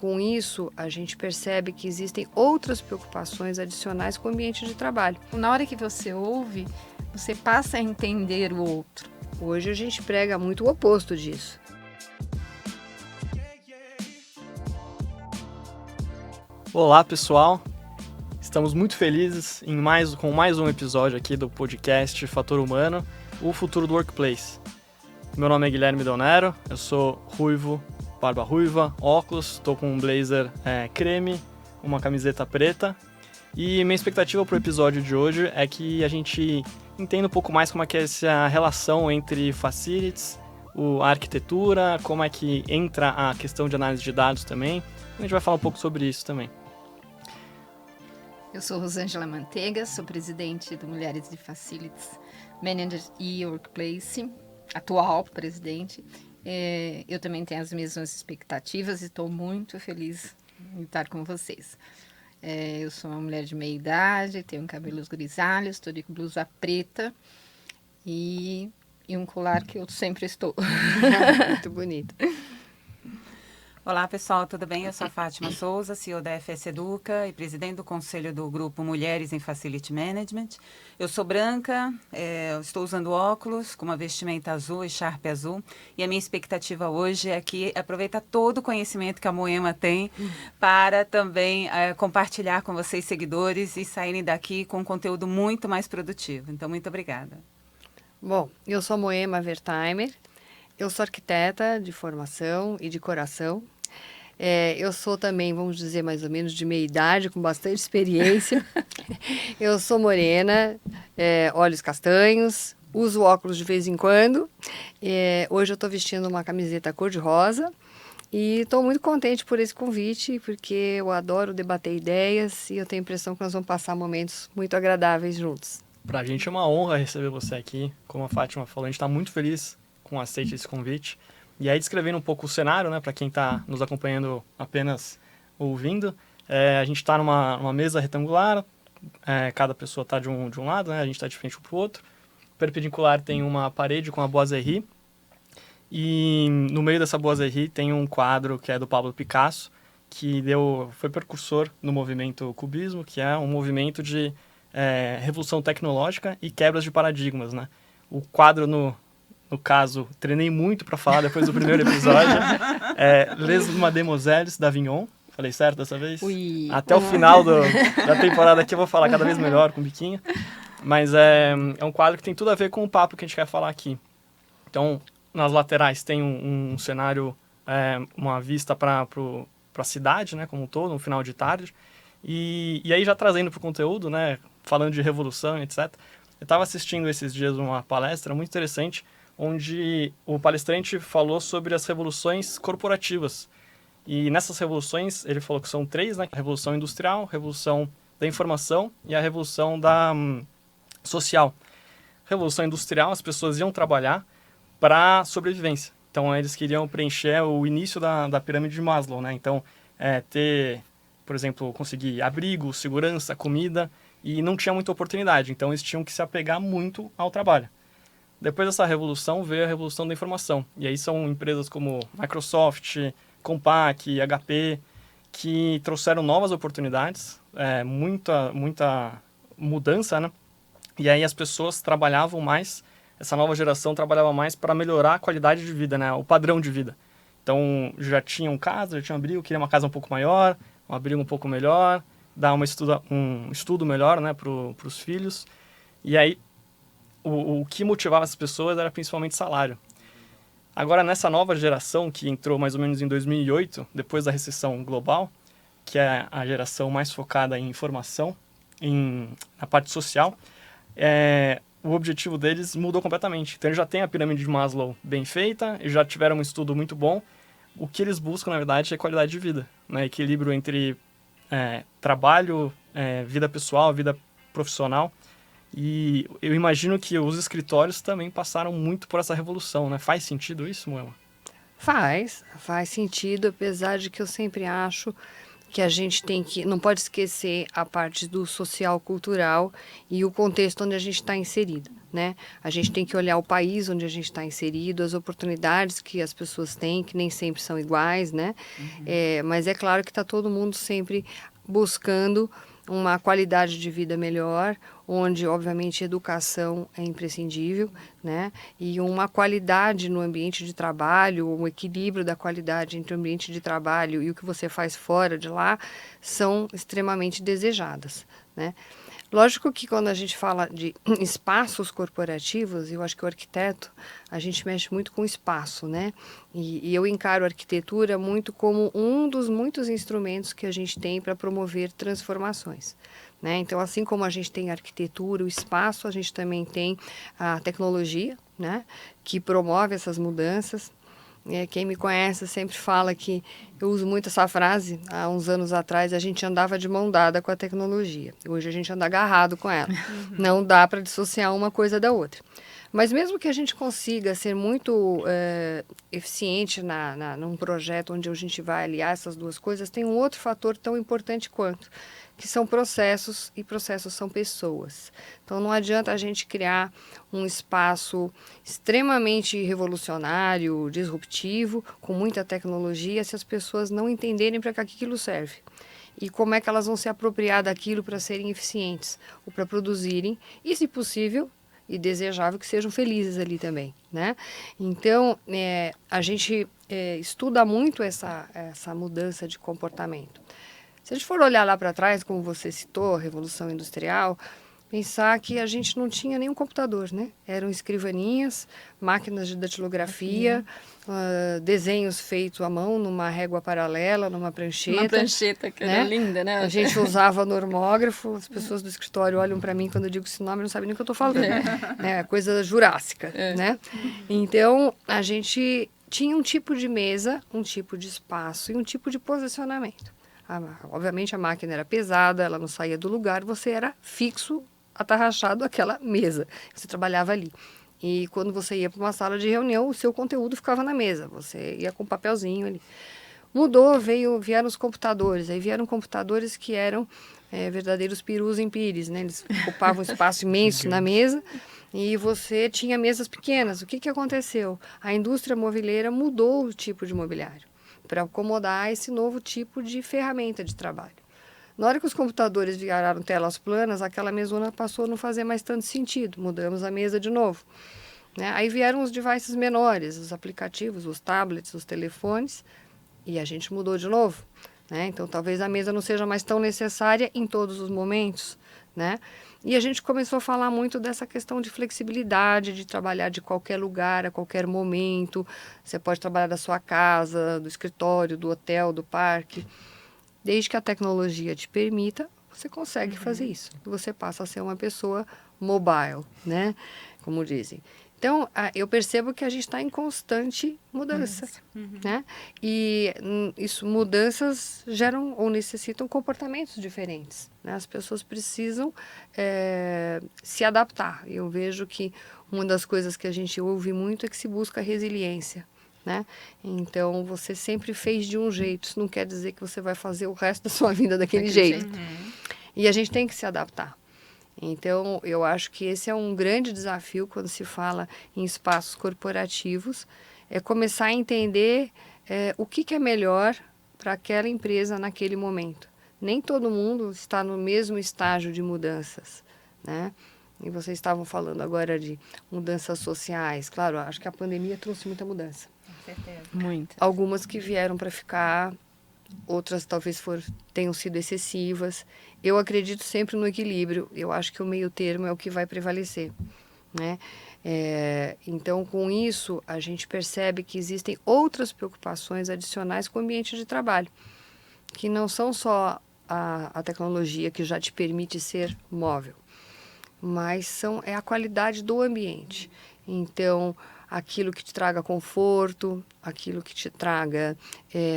Com isso, a gente percebe que existem outras preocupações adicionais com o ambiente de trabalho. Na hora que você ouve, você passa a entender o outro. Hoje a gente prega muito o oposto disso. Olá, pessoal. Estamos muito felizes com mais um episódio aqui do podcast Fator Humano, o futuro do workplace. Meu nome é Guilherme Donero, eu sou ruivo, barba ruiva, óculos, estou com um blazer creme, uma camiseta preta. E minha expectativa para o episódio de hoje é que a gente entenda um pouco mais como é que é essa relação entre facilities, a arquitetura, como é que entra a questão de análise de dados também. A gente vai falar um pouco sobre isso também. Eu sou Rosângela Manteiga, sou presidente do Mulheres de Facilities Manager e Workplace, atual presidente. Eu também tenho as mesmas expectativas e estou muito feliz em estar com vocês. Eu sou uma mulher de meia idade, tenho cabelos grisalhos, estou de blusa preta e um colar que eu sempre estou. Muito bonito. Olá pessoal, tudo bem? Eu sou a Fátima Souza, CEO da FS Educa e presidente do conselho do grupo Mulheres em Facility Management. Eu sou branca, estou usando óculos com uma vestimenta azul e Sharp azul, e a minha expectativa hoje é que aproveita todo o conhecimento que a Moema tem para também compartilhar com vocês, seguidores, e saírem daqui com um conteúdo muito mais produtivo. Então, muito obrigada. Bom, eu sou a Moema Wertheimer. Eu sou arquiteta de formação e de coração. Eu sou também, vamos dizer, mais ou menos de meia idade, com bastante experiência. Eu sou morena, olhos castanhos, uso óculos de vez em quando. Hoje eu estou vestindo uma camiseta cor-de-rosa e estou muito contente por esse convite, porque eu adoro debater ideias e eu tenho a impressão que nós vamos passar momentos muito agradáveis juntos. Pra gente é uma honra receber você aqui. Como a Fátima falou, a gente está muito feliz com o aceite desse convite. E aí, descrevendo um pouco o cenário, né, para quem está nos acompanhando apenas ouvindo, a gente está numa mesa retangular, cada pessoa está de um lado, né, a gente está de frente um para o outro. Perpendicular tem uma parede com a boiserie, e no meio dessa boiserie tem um quadro que é do Pablo Picasso, que foi precursor no movimento cubismo, que é um movimento de revolução tecnológica e quebras de paradigmas, né? O quadro no caso, treinei muito para falar depois do primeiro episódio. Les Mademoiselles d'Avignon. Falei certo dessa vez? Ui. Até o final da temporada aqui eu vou falar cada vez melhor, com biquinho. Mas é um quadro que tem tudo a ver com o papo que a gente quer falar aqui. Então, nas laterais tem um cenário, uma vista para a cidade, né, como um todo, no final de tarde. E aí, já trazendo para o conteúdo, né, falando de revolução, etc. Eu estava assistindo esses dias uma palestra muito interessante, onde o palestrante falou sobre as revoluções corporativas. E nessas revoluções, ele falou que são 3, né? A revolução industrial, a revolução da informação e a revolução social. Revolução industrial, as pessoas iam trabalhar para sobrevivência. Então, eles queriam preencher o início da pirâmide de Maslow, né? Então, ter, por exemplo, conseguir abrigo, segurança, comida, e não tinha muita oportunidade. Então, eles tinham que se apegar muito ao trabalho. Depois dessa revolução veio a revolução da informação. E aí são empresas como Microsoft, Compaq, HP, que trouxeram novas oportunidades, muita mudança, né? E aí as pessoas trabalhavam mais, essa nova geração trabalhava mais para melhorar a qualidade de vida, né? O padrão de vida. Então já tinham casa, já tinham abrigo, queria uma casa um pouco maior, um abrigo um pouco melhor, dar um estudo melhor, né, para os filhos. E aí o que motivava as pessoas era principalmente salário. Agora, nessa nova geração, que entrou mais ou menos em 2008, depois da recessão global, que é a geração mais focada em informação, na parte social, o objetivo deles mudou completamente. Então, eles já têm a pirâmide de Maslow bem feita, eles já tiveram um estudo muito bom. O que eles buscam, na verdade, é qualidade de vida, né? Equilíbrio entre trabalho, vida pessoal, vida profissional. E eu imagino que os escritórios também passaram muito por essa revolução, né? Faz sentido isso, Moema? Faz sentido, apesar de que eu sempre acho que a gente não pode esquecer a parte do social, cultural e o contexto onde a gente está inserido, né? A gente tem que olhar o país onde a gente está inserido, as oportunidades que as pessoas têm, que nem sempre são iguais, né? Mas é claro que está todo mundo sempre buscando uma qualidade de vida melhor, onde, obviamente, educação é imprescindível, né? E uma qualidade no ambiente de trabalho, um equilíbrio da qualidade entre o ambiente de trabalho e o que você faz fora de lá, são extremamente desejadas, né? Lógico que quando a gente fala de espaços corporativos, eu acho que o arquiteto, a gente mexe muito com espaço, né? E eu encaro a arquitetura muito como um dos muitos instrumentos que a gente tem para promover transformações, né? Então, assim como a gente tem a arquitetura, o espaço, a gente também tem a tecnologia, né? Que promove essas mudanças. Quem me conhece sempre fala que eu uso muito essa frase. Há uns anos atrás a gente andava de mão dada com a tecnologia. Hoje a gente anda agarrado com ela. Não dá para dissociar uma coisa da outra. Mas mesmo que a gente consiga ser muito eficiente num projeto onde a gente vai aliar essas duas coisas, tem um outro fator tão importante quanto, que são processos, e processos são pessoas. Então não adianta a gente criar um espaço extremamente revolucionário, disruptivo, com muita tecnologia, se as pessoas não entenderem para que aquilo serve. E como é que elas vão se apropriar daquilo para serem eficientes, ou para produzirem, e se possível, e desejável que sejam felizes ali também, né? Então, a gente estuda muito essa mudança de comportamento. Se a gente for olhar lá para trás, como você citou, a Revolução Industrial, pensar que a gente não tinha nenhum computador, né? Eram escrivaninhas, máquinas de datilografia, desenhos feitos à mão, numa régua paralela, numa prancheta. Uma prancheta que era linda, né? A gente usava normógrafo, as pessoas do escritório olham para mim quando eu digo esse nome, não sabem nem o que eu estou falando. É coisa jurássica, né? Então, a gente tinha um tipo de mesa, um tipo de espaço e um tipo de posicionamento. Obviamente a máquina era pesada, ela não saía do lugar, você era fixo, atarrachado àquela mesa. Você trabalhava ali. E quando você ia para uma sala de reunião, o seu conteúdo ficava na mesa. Você ia com um papelzinho ali. Mudou, vieram os computadores. Aí vieram computadores que eram verdadeiros perus em pires, né? Eles ocupavam um espaço imenso na mesa e você tinha mesas pequenas. O que aconteceu? A indústria moveleira mudou o tipo de mobiliário para acomodar esse novo tipo de ferramenta de trabalho. Na hora que os computadores viraram telas planas, aquela mesona passou a não fazer mais tanto sentido. Mudamos a mesa de novo, né? Aí vieram os devices menores, os aplicativos, os tablets, os telefones, e a gente mudou de novo, né? Então, talvez a mesa não seja mais tão necessária em todos os momentos, né? E a gente começou a falar muito dessa questão de flexibilidade, de trabalhar de qualquer lugar, a qualquer momento. Você pode trabalhar da sua casa, do escritório, do hotel, do parque. Desde que a tecnologia te permita, você consegue fazer isso. Você passa a ser uma pessoa mobile, né? Como dizem. Então, eu percebo que a gente está em constante mudança, né? E mudanças geram ou necessitam comportamentos diferentes, né? As pessoas precisam se adaptar. Eu vejo que uma das coisas que a gente ouve muito é que se busca resiliência, né? Então, você sempre fez de um jeito, isso não quer dizer que você vai fazer o resto da sua vida daquele jeito. E a gente tem que se adaptar. Então, eu acho que esse é um grande desafio quando se fala em espaços corporativos, é começar a entender o que é melhor para aquela empresa naquele momento. Nem todo mundo está no mesmo estágio de mudanças, né? E vocês estavam falando agora de mudanças sociais. Claro, acho que a pandemia trouxe muita mudança. Com certeza. Muito. Algumas que vieram para ficar, outras talvez tenham sido excessivas. Eu acredito sempre no equilíbrio. Eu acho que o meio termo é o que vai prevalecer, né? Então, com isso, a gente percebe que existem outras preocupações adicionais com o ambiente de trabalho, que não são só a tecnologia que já te permite ser móvel, mas é a qualidade do ambiente. Então, aquilo que te traga conforto, aquilo que te traga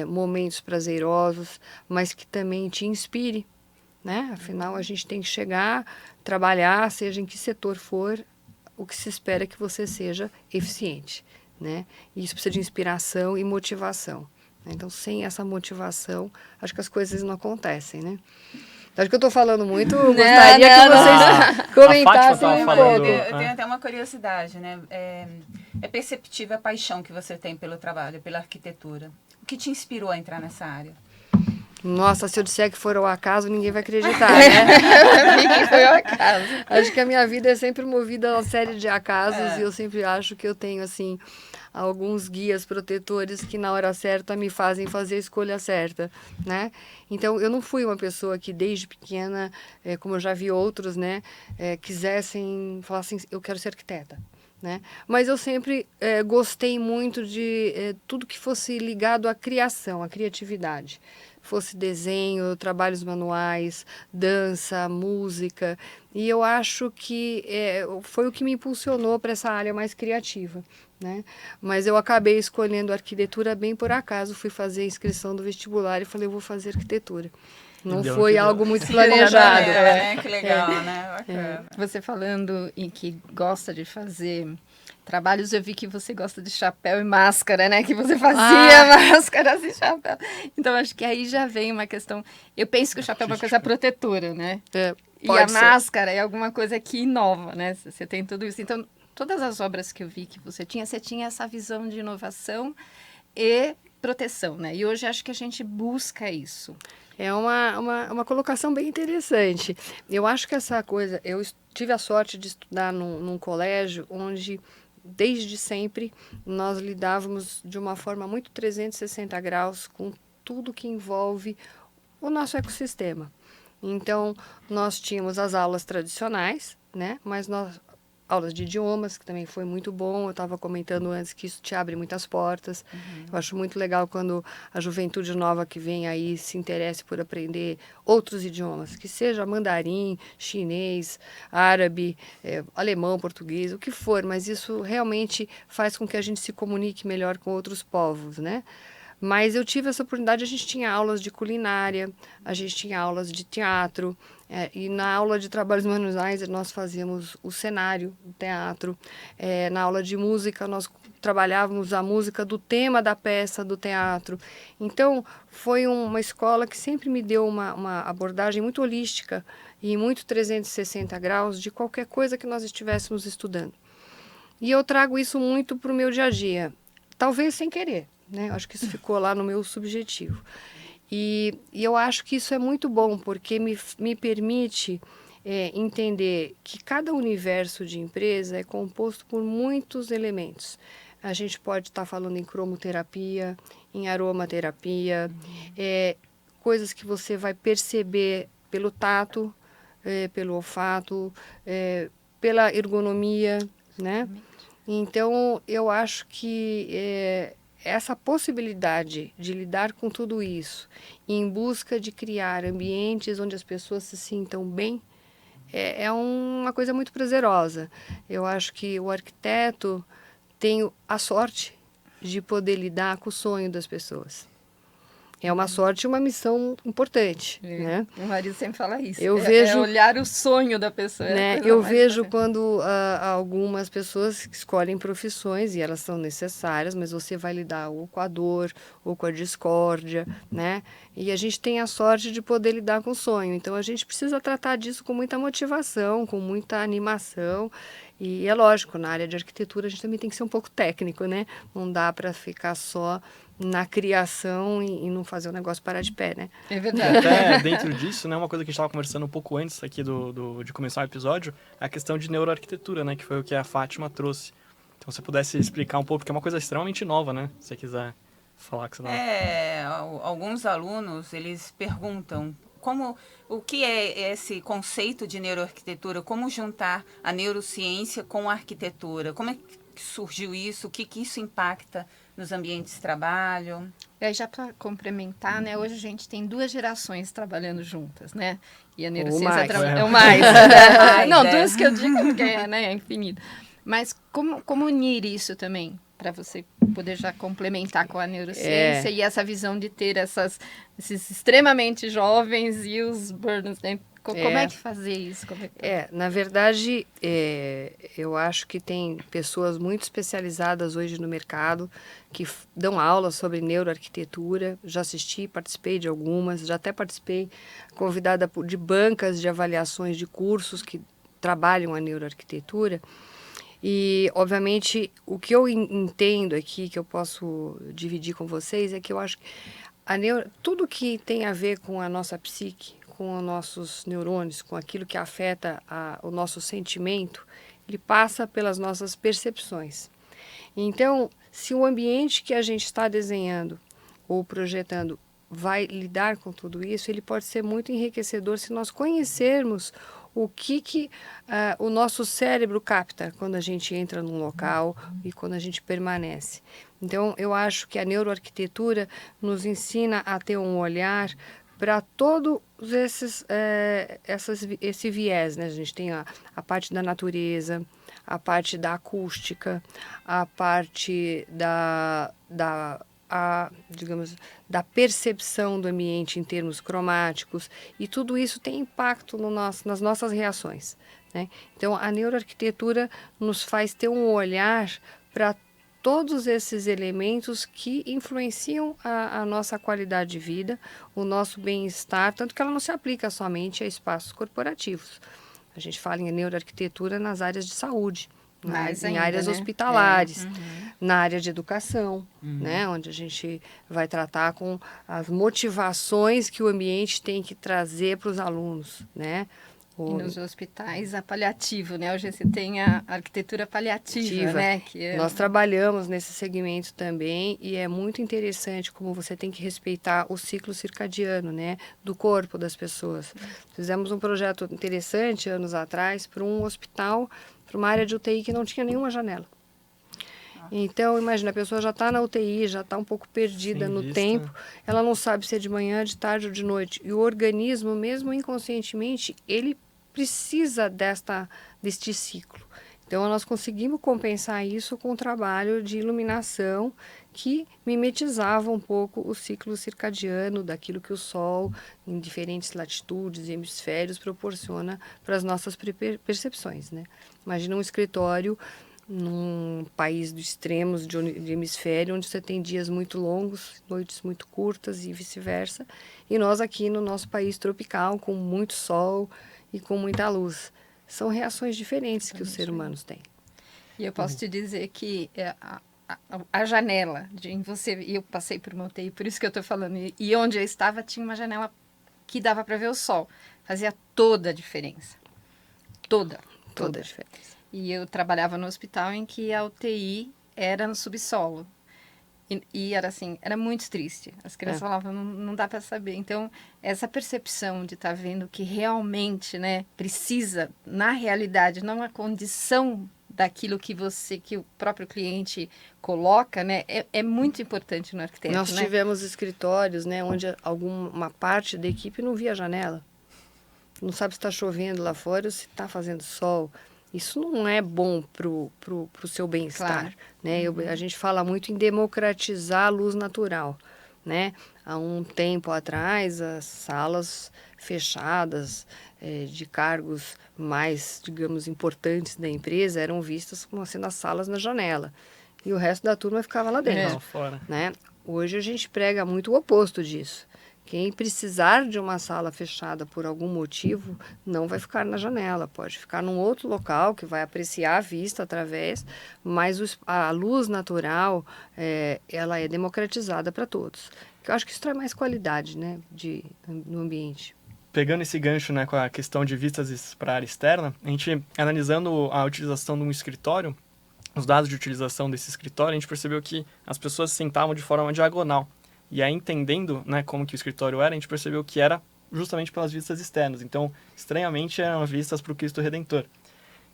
momentos prazerosos, mas que também te inspire, né? Afinal, a gente tem que chegar, trabalhar, seja em que setor for, o que se espera é que você seja eficiente, né? E isso precisa de inspiração e motivação. Então, sem essa motivação, acho que as coisas não acontecem, né? Acho que eu estou falando muito, gostaria que vocês comentassem um pouco. Eu tenho até uma curiosidade, né? É perceptível a paixão que você tem pelo trabalho, pela arquitetura. O que te inspirou a entrar nessa área? Nossa, se eu disser que for ao acaso, ninguém vai acreditar, né? Que foi ao acaso. Acho que a minha vida é sempre movida a uma série de acasos e eu sempre acho que eu tenho, assim, alguns guias protetores que na hora certa me fazem fazer a escolha certa, né? Então, eu não fui uma pessoa que desde pequena, como eu já vi outros, né, quisessem falar assim, eu quero ser arquiteta. Né? Mas eu sempre gostei muito de tudo que fosse ligado à criação, à criatividade. Fosse desenho, trabalhos manuais, dança, música. E eu acho que foi o que me impulsionou para essa área mais criativa. Né? Mas eu acabei escolhendo arquitetura bem por acaso. Fui fazer a inscrição do vestibular e falei, eu vou fazer arquitetura. Não foi algo muito planejado. Que legal, né? Bacana. Você falando em que gosta de fazer trabalhos, eu vi que você gosta de chapéu e máscara, né? Que você fazia máscaras e chapéu. Então, acho que aí já vem uma questão... Eu penso que o chapéu é uma coisa protetora, né? E a máscara é alguma coisa que inova, né? Você tem tudo isso. Então, todas as obras que eu vi que você tinha essa visão de inovação e proteção, né? E hoje acho que a gente busca isso. É uma colocação bem interessante. Eu acho que essa coisa... Eu tive a sorte de estudar num colégio onde, desde sempre, nós lidávamos de uma forma muito 360 graus com tudo que envolve o nosso ecossistema. Então, nós tínhamos as aulas tradicionais, né? Mas aulas de idiomas, que também foi muito bom. Eu estava comentando antes que isso te abre muitas portas. Eu acho muito legal quando a juventude nova que vem aí se interesse por aprender outros idiomas, que seja mandarim, chinês, árabe, alemão, português, o que for, mas isso realmente faz com que a gente se comunique melhor com outros povos, né? Mas eu tive essa oportunidade, a gente tinha aulas de culinária, a gente tinha aulas de teatro, e na aula de trabalhos manuais nós fazíamos o cenário do teatro. Na aula de música nós trabalhávamos a música do tema da peça do teatro. Então, foi uma escola que sempre me deu uma abordagem muito holística e muito 360 graus de qualquer coisa que nós estivéssemos estudando. E eu trago isso muito para o meu dia a dia, talvez sem querer. Né? Acho que isso ficou lá no meu subjetivo. E eu acho que isso é muito bom, porque me permite entender que cada universo de empresa é composto por muitos elementos. A gente pode estar falando em cromoterapia, em aromaterapia, coisas que você vai perceber pelo tato, pelo olfato, pela ergonomia, né? Então, eu acho que essa possibilidade de lidar com tudo isso em busca de criar ambientes onde as pessoas se sintam bem é uma coisa muito prazerosa. Eu acho que o arquiteto tem a sorte de poder lidar com o sonho das pessoas. É uma sorte e uma missão importante, né? Meu marido sempre fala isso. Eu vejo, olhar o sonho da pessoa. Né? Eu vejo quando algumas pessoas escolhem profissões e elas são necessárias, mas você vai lidar ou com a dor ou com a discórdia, né? E a gente tem a sorte de poder lidar com o sonho. Então, a gente precisa tratar disso com muita motivação, com muita animação. E é lógico, na área de arquitetura a gente também tem que ser um pouco técnico, né? Não dá para ficar só na criação e não fazer o negócio parar de pé, né? É verdade. E até dentro disso, né, uma coisa que a gente estava conversando um pouco antes aqui de começar o episódio, é a questão de neuroarquitetura, né? Que foi o que a Fátima trouxe. Então, se você pudesse explicar um pouco, porque é uma coisa extremamente nova, né? Se você quiser falar que você não... Alguns alunos, eles perguntam o que é esse conceito de neuroarquitetura, como juntar a neurociência com a arquitetura, como é que surgiu isso, o que isso impacta nos ambientes de trabalho. E aí, já para complementar, né, hoje a gente tem 2 gerações trabalhando juntas, né? E a neurociência é o mais. Não, 2 que eu digo porque é infinito. Mas como unir isso também, para você poder já complementar com a neurociência e essa visão de ter esses extremamente jovens e os burners, né, Como é que fazer isso? Como é que... Na verdade, eu acho que tem pessoas muito especializadas hoje no mercado que dão aulas sobre neuroarquitetura. Já assisti, participei de algumas, já até participei convidada de bancas de avaliações de cursos que trabalham a neuroarquitetura. E, obviamente, o que eu entendo aqui, que eu posso dividir com vocês, é que eu acho que tudo que tem a ver com a nossa psique, com os nossos neurônios, com aquilo que afeta o nosso sentimento, ele passa pelas nossas percepções. Então, se o ambiente que a gente está desenhando ou projetando vai lidar com tudo isso, ele pode ser muito enriquecedor se nós conhecermos o que o nosso cérebro capta quando a gente entra num local e quando a gente permanece. Então, eu acho que a neuroarquitetura nos ensina a ter um olhar para todos esse viés, né? A gente tem a parte da natureza, a parte da acústica, a parte digamos, da percepção do ambiente em termos cromáticos, e tudo isso tem impacto nas nossas reações, né? Então, a neuroarquitetura nos faz ter um olhar para todos esses elementos que influenciam a nossa qualidade de vida, o nosso bem-estar, tanto que ela não se aplica somente a espaços corporativos. A gente fala em neuroarquitetura nas áreas de saúde, em áreas hospitalares, na área de educação, né, onde a gente vai tratar com as motivações que o ambiente tem que trazer para os alunos, né? E nos hospitais, a paliativo, né? Hoje você tem a arquitetura paliativa, né? Nós trabalhamos nesse segmento também, e é muito interessante como você tem que respeitar o ciclo circadiano, né? Do corpo das pessoas. Fizemos um projeto interessante anos atrás para um hospital, para uma área de UTI que não tinha nenhuma janela. Então, imagina, a pessoa já está na UTI, já está um pouco perdida no tempo, ela não sabe se é de manhã, de tarde ou de noite. E o organismo, mesmo inconscientemente, ele precisa deste ciclo. Então, nós conseguimos compensar isso com um trabalho de iluminação que mimetizava um pouco o ciclo circadiano daquilo que o Sol, em diferentes latitudes e hemisférios, proporciona para as nossas percepções, né? Imagina um escritório num país dos extremos de hemisfério, onde você tem dias muito longos, noites muito curtas e vice-versa, e nós aqui no nosso país tropical, com muito sol e com muita luz. São reações diferentes que os seres humanos têm. E eu posso te dizer que a janela, eu passei por uma UTI, por isso que eu estou falando, e onde eu estava tinha uma janela que dava para ver o sol. Fazia toda a diferença. Toda a diferença. E eu trabalhava no hospital em que a UTI era no subsolo. E era assim, era muito triste. As crianças falavam, não dá para saber. Então, essa percepção de estar vendo que realmente, né, precisa, na realidade, não a condição daquilo que o próprio cliente coloca, né, é muito importante no arquiteto. Nós tivemos escritórios, né, onde uma parte da equipe não via a janela. Não sabe se está chovendo lá fora ou se está fazendo sol. Isso não é bom pro seu bem-estar, claro, né? A gente fala muito em democratizar a luz natural, né? Há um tempo atrás, as salas fechadas de cargos mais, digamos, importantes da empresa eram vistas como sendo as salas na janela. E o resto da turma ficava lá dentro, fora, né? Hoje a gente prega muito o oposto disso. Quem precisar de uma sala fechada por algum motivo, não vai ficar na janela, pode ficar num outro local que vai apreciar a vista através, mas a luz natural, ela é democratizada para todos. Eu acho que isso traz mais qualidade, né, no ambiente. Pegando esse gancho, né, com a questão de vistas para a área externa, a gente, analisando a utilização de um escritório, os dados de utilização desse escritório, a gente percebeu que as pessoas se sentavam de forma diagonal. E aí, entendendo, né, como que o escritório era, a gente percebeu que era justamente pelas vistas externas. Então, estranhamente, eram vistas para o Cristo Redentor.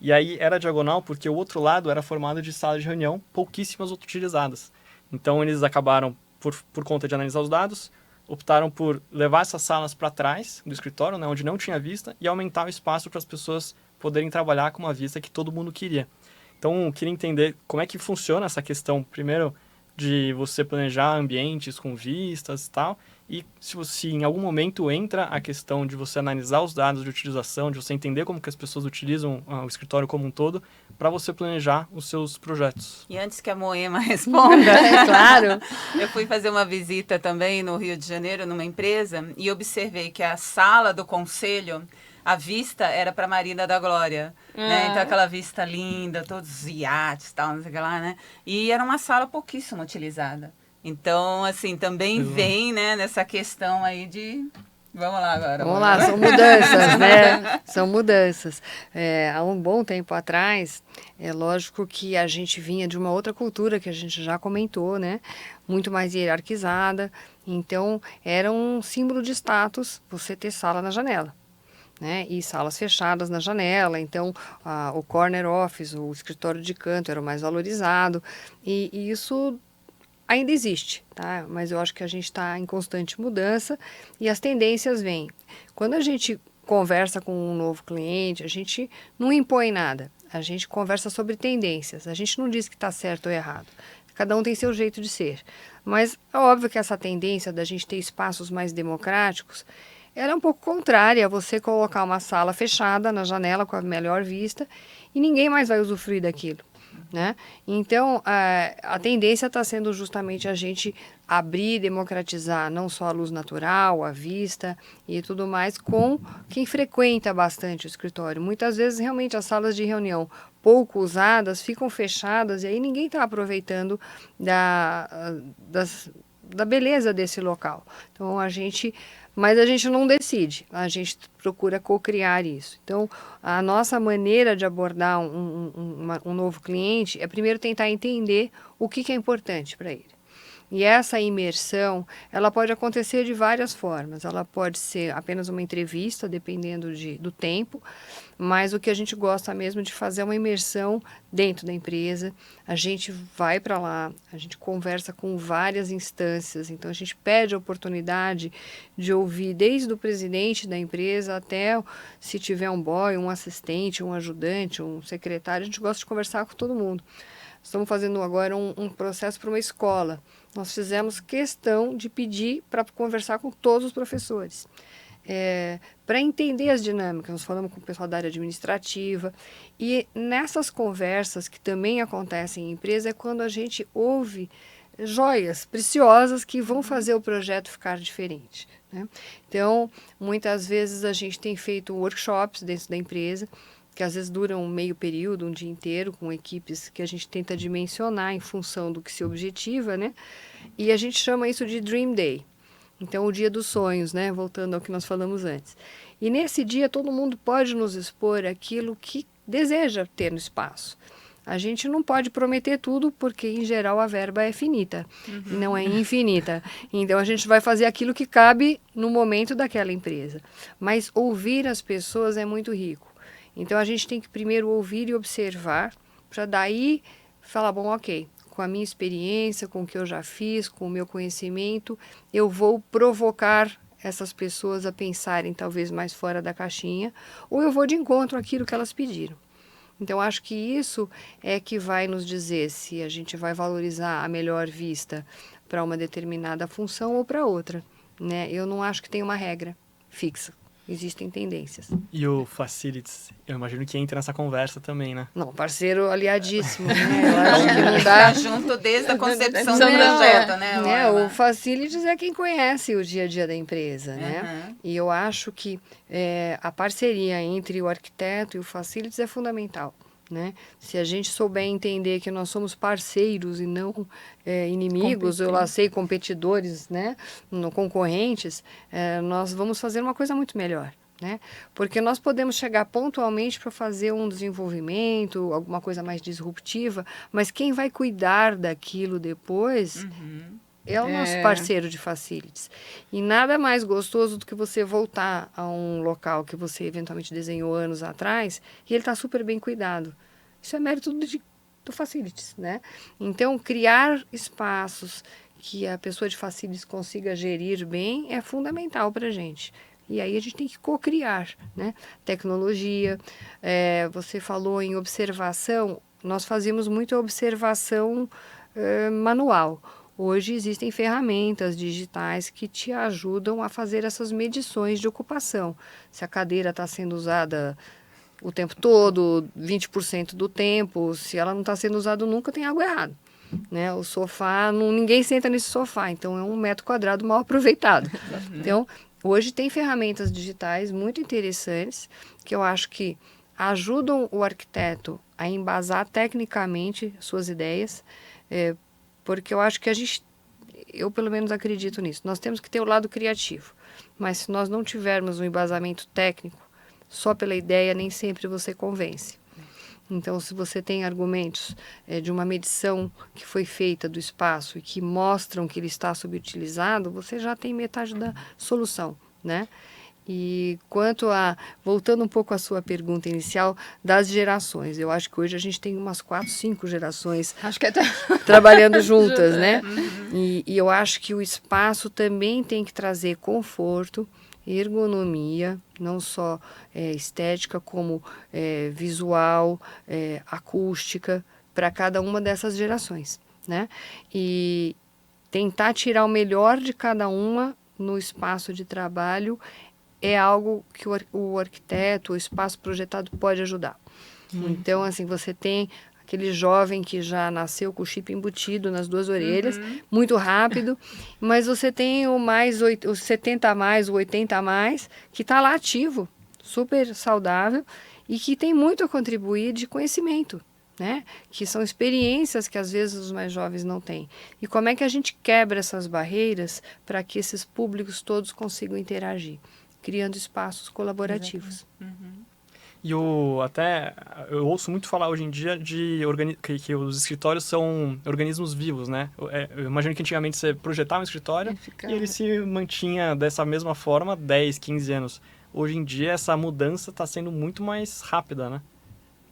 E aí, era diagonal porque o outro lado era formado de salas de reunião, pouquíssimas utilizadas. Então, eles acabaram, por conta de analisar os dados, optaram por levar essas salas para trás do escritório, né, onde não tinha vista, e aumentar o espaço para as pessoas poderem trabalhar com uma vista que todo mundo queria. Então, eu queria entender como é que funciona essa questão, primeiro, de você planejar ambientes com vistas e tal, E se em algum momento entra a questão de você analisar os dados de utilização, de você entender como que as pessoas utilizam o escritório como um todo, para você planejar os seus projetos. E antes que a Moema responda, É claro. eu fui fazer uma visita também no Rio de Janeiro, numa empresa, e observei que a sala do conselho, a vista era para Marina da Glória, né? Então aquela vista linda, todos os iates, tal, não sei o que lá, né? E era uma sala pouquíssimo utilizada. Então, assim, também vem, né, nessa questão aí de... Vamos lá agora. Vamos lá, são mudanças, né? São mudanças. Há um bom tempo atrás, é lógico que a gente vinha de uma outra cultura que a gente já comentou, né? Muito mais hierarquizada. Então, era um símbolo de status você ter sala na janela, né? E salas fechadas na janela. Então, o corner office, o escritório de canto era o mais valorizado. E isso ainda existe, tá? Mas eu acho que a gente está em constante mudança e as tendências vêm. Quando a gente conversa com um novo cliente, a gente não impõe nada, a gente conversa sobre tendências, a gente não diz que está certo ou errado. Cada um tem seu jeito de ser. Mas é óbvio que essa tendência da gente ter espaços mais democráticos, ela é um pouco contrária a você colocar uma sala fechada na janela com a melhor vista e ninguém mais vai usufruir daquilo, né? Então, a tendência está sendo justamente a gente abrir, democratizar não só a luz natural, a vista e tudo mais com quem frequenta bastante o escritório. Muitas vezes, realmente, as salas de reunião pouco usadas ficam fechadas e aí ninguém está aproveitando da beleza desse local. Então, mas a gente não decide, a gente procura co-criar isso. Então, a nossa maneira de abordar um novo cliente é primeiro tentar entender o que é importante para ele. E essa imersão, ela pode acontecer de várias formas. Ela pode ser apenas uma entrevista, dependendo do tempo, mas o que a gente gosta mesmo de fazer é uma imersão dentro da empresa. A gente vai para lá, a gente conversa com várias instâncias, então a gente pede a oportunidade de ouvir desde o presidente da empresa até, se tiver um boy, um assistente, um ajudante, um secretário, a gente gosta de conversar com todo mundo. Estamos fazendo agora um processo para uma escola. Nós fizemos questão de pedir para conversar com todos os professores, para entender as dinâmicas. Nós falamos com o pessoal da área administrativa e nessas conversas que também acontecem em empresa é quando a gente ouve joias preciosas que vão fazer o projeto ficar diferente, né? Então, muitas vezes a gente tem feito workshops dentro da empresa, que às vezes duram meio período, um dia inteiro, com equipes que a gente tenta dimensionar em função do que se objetiva, né? E a gente chama isso de Dream Day. Então, o dia dos sonhos, né? Voltando ao que nós falamos antes. E nesse dia, todo mundo pode nos expor aquilo que deseja ter no espaço. A gente não pode prometer tudo, porque, em geral, a verba é finita, não é infinita. Então, a gente vai fazer aquilo que cabe no momento daquela empresa. Mas ouvir as pessoas é muito rico. Então, a gente tem que primeiro ouvir e observar, para daí falar, bom, ok, com a minha experiência, com o que eu já fiz, com o meu conhecimento, eu vou provocar essas pessoas a pensarem talvez mais fora da caixinha, ou eu vou de encontro àquilo que elas pediram. Então, acho que isso é que vai nos dizer se a gente vai valorizar a melhor vista para uma determinada função ou para outra, né? Eu não acho que tem uma regra fixa. Existem tendências. E o Facilities, eu imagino que entra nessa conversa também, né? Não, parceiro aliadíssimo, né? Eu acho que não dá... Tá junto desde a concepção do projeto, né? O Facilities é quem conhece o dia a dia da empresa, né? E eu acho que a parceria entre o arquiteto e o Facilities é fundamental, né? Se a gente souber entender que nós somos parceiros e não inimigos, eu lá sei, competidores, né? Concorrentes, nós vamos fazer uma coisa muito melhor, né? Porque nós podemos chegar pontualmente para fazer um desenvolvimento, alguma coisa mais disruptiva, mas quem vai cuidar daquilo depois é o nosso parceiro de facilities. E nada mais gostoso do que você voltar a um local que você eventualmente desenhou anos atrás e ele está super bem cuidado. Isso é mérito do facilities, né? Então, criar espaços que a pessoa de facilities consiga gerir bem é fundamental para a gente. E aí a gente tem que co-criar, né? Tecnologia, você falou em observação, nós fazíamos muita observação manual. Hoje existem ferramentas digitais que te ajudam a fazer essas medições de ocupação. Se a cadeira está sendo usada o tempo todo, 20% do tempo, se ela não está sendo usada nunca, tem algo errado. Né? O sofá, ninguém senta nesse sofá, então é um metro quadrado mal aproveitado. Então, hoje tem ferramentas digitais muito interessantes que eu acho que ajudam o arquiteto a embasar tecnicamente suas ideias, porque eu acho que eu pelo menos acredito nisso. Nós temos que ter o lado criativo, mas se nós não tivermos um embasamento técnico, só pela ideia nem sempre você convence. Então, se você tem argumentos de uma medição que foi feita do espaço e que mostram que ele está subutilizado, você já tem metade da solução, né? E voltando um pouco à sua pergunta inicial, das gerações, eu acho que hoje a gente tem umas 4, 5 gerações Acho que é trabalhando juntas, né? E eu acho que o espaço também tem que trazer conforto, ergonomia, não só estética, como visual, acústica, para cada uma dessas gerações, né? E tentar tirar o melhor de cada uma no espaço de trabalho é algo que o arquiteto, o espaço projetado pode ajudar. Então, assim, você tem aquele jovem que já nasceu com o chip embutido nas 2 orelhas, muito rápido, mas você tem o 70 a mais, o 80 a mais, que está lá ativo, super saudável e que tem muito a contribuir de conhecimento, né? Que são experiências que às vezes os mais jovens não têm. E como é que a gente quebra essas barreiras para que esses públicos todos consigam interagir, criando espaços colaborativos. E eu ouço muito falar hoje em dia que os escritórios são organismos vivos, né? Eu imagino que antigamente você projetava um escritório e ele se mantinha dessa mesma forma 10, 15 anos. Hoje em dia essa mudança está sendo muito mais rápida, né?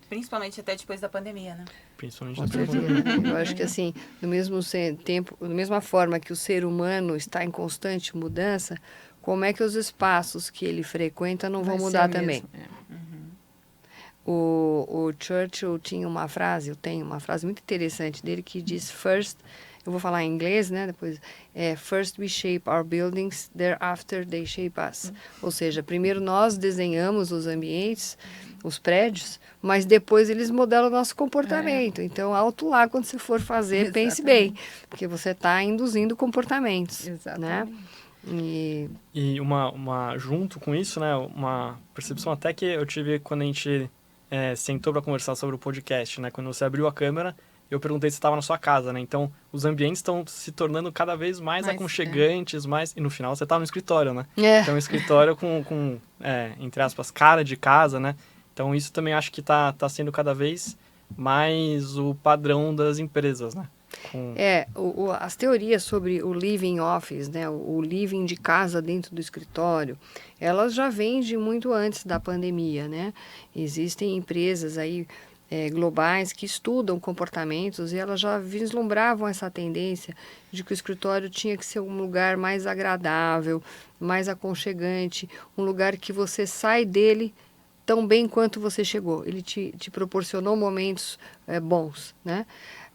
Principalmente até depois da pandemia, né? Principalmente Com certeza. Eu acho que assim, do mesmo tempo, da mesma forma que o ser humano está em constante mudança, como é que os espaços que ele frequenta não vão mudar também? O Churchill tinha uma frase, eu tenho uma frase muito interessante dele que diz first, eu vou falar em inglês, né? Depois, first we shape our buildings, thereafter they shape us. Ou seja, primeiro nós desenhamos os ambientes, os prédios, mas depois eles modelam o nosso comportamento. Então, alto lá, quando você for fazer, pense bem, porque você está induzindo comportamentos. Exatamente. Né? E junto com isso, né? Uma percepção até que eu tive quando a gente sentou para conversar sobre o podcast, né? Quando você abriu a câmera, eu perguntei se estava na sua casa, né? Então, os ambientes estão se tornando cada vez mais aconchegantes, e no final você está no escritório, né? Então, um escritório com entre aspas, cara de casa, né? Então, isso também acho que está sendo cada vez mais o padrão das empresas, né? As teorias sobre o living office, né, o living de casa dentro do escritório, elas já vêm de muito antes da pandemia, né? Existem empresas aí globais que estudam comportamentos e elas já vislumbravam essa tendência de que o escritório tinha que ser um lugar mais agradável, mais aconchegante, um lugar que você sai dele tão bem quanto você chegou. Ele te proporcionou momentos bons, né?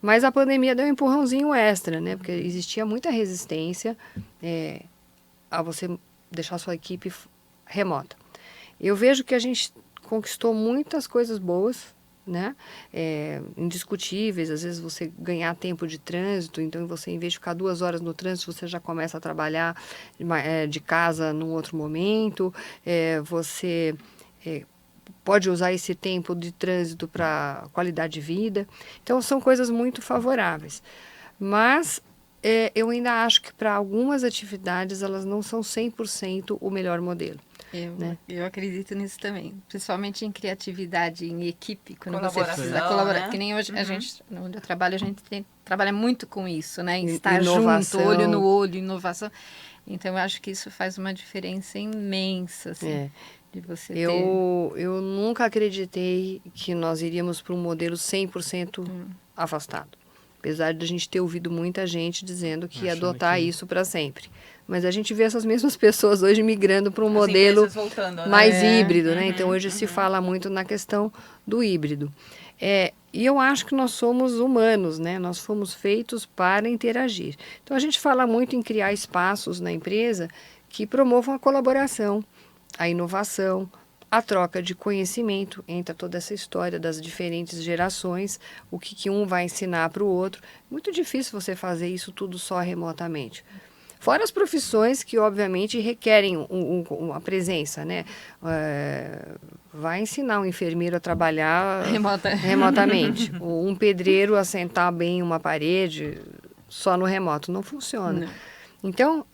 Mas a pandemia deu um empurrãozinho extra, né? Porque existia muita resistência a você deixar sua equipe remota. Eu vejo que a gente conquistou muitas coisas boas, né? Indiscutíveis. Às vezes você ganhar tempo de trânsito, então você, em vez de ficar 2 horas no trânsito, você já começa a trabalhar de casa num outro momento. Você pode usar esse tempo de trânsito para qualidade de vida. Então, são coisas muito favoráveis. Mas eu ainda acho que para algumas atividades elas não são 100% o melhor modelo. Eu acredito nisso também. Principalmente em criatividade, em equipe. Quando você precisa né? colaborar. Que nem hoje, a gente, onde eu trabalho, a gente trabalha muito com isso, né? Em estar Inovação. junto, olho no olho, inovação. Então, eu acho que isso faz uma diferença imensa, assim. De você eu nunca acreditei que nós iríamos para um modelo 100% afastado. Apesar de a gente ter ouvido muita gente dizendo que ia adotar isso para sempre. Mas a gente vê essas mesmas pessoas hoje migrando para um modelo voltando, né? mais híbrido, né? Então, hoje se fala muito na questão do híbrido. E eu acho que nós somos humanos, né? Nós fomos feitos para interagir. Então, a gente fala muito em criar espaços na empresa que promovam a colaboração, a inovação, a troca de conhecimento. Entra toda essa história das diferentes gerações, o que um vai ensinar para o outro. Muito difícil você fazer isso tudo só remotamente. Fora as profissões que, obviamente, requerem uma presença, né? Vai ensinar um enfermeiro a trabalhar remotamente. Ou um pedreiro a sentar bem uma parede só no remoto. Não funciona. Não. Então,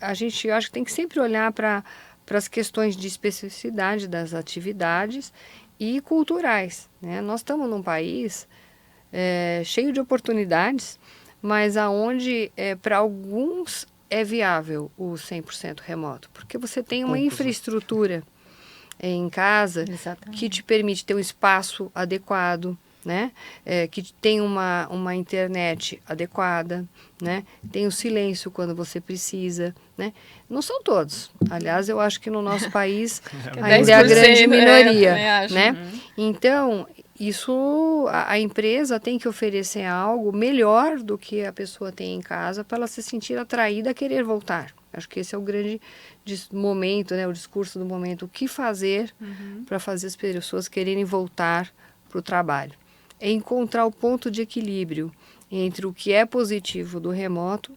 eu acho que tem que sempre olhar para as questões de especificidade das atividades e culturais, né? Nós estamos num país cheio de oportunidades, mas aonde, para alguns, é viável o 100% remoto, porque você tem uma infraestrutura em casa que te permite ter um espaço adequado, né? Que tem uma internet adequada, né? Tem o silêncio quando você precisa, né? Não são todos. Aliás, eu acho que no nosso país ainda é a grande minoria, né? Então, a empresa tem que oferecer algo melhor do que a pessoa tem em casa para ela se sentir atraída a querer voltar. Acho que esse é o grande momento, né? O discurso do momento. O que fazer para fazer as pessoas quererem voltar para o trabalho? É encontrar o ponto de equilíbrio entre o que é positivo do remoto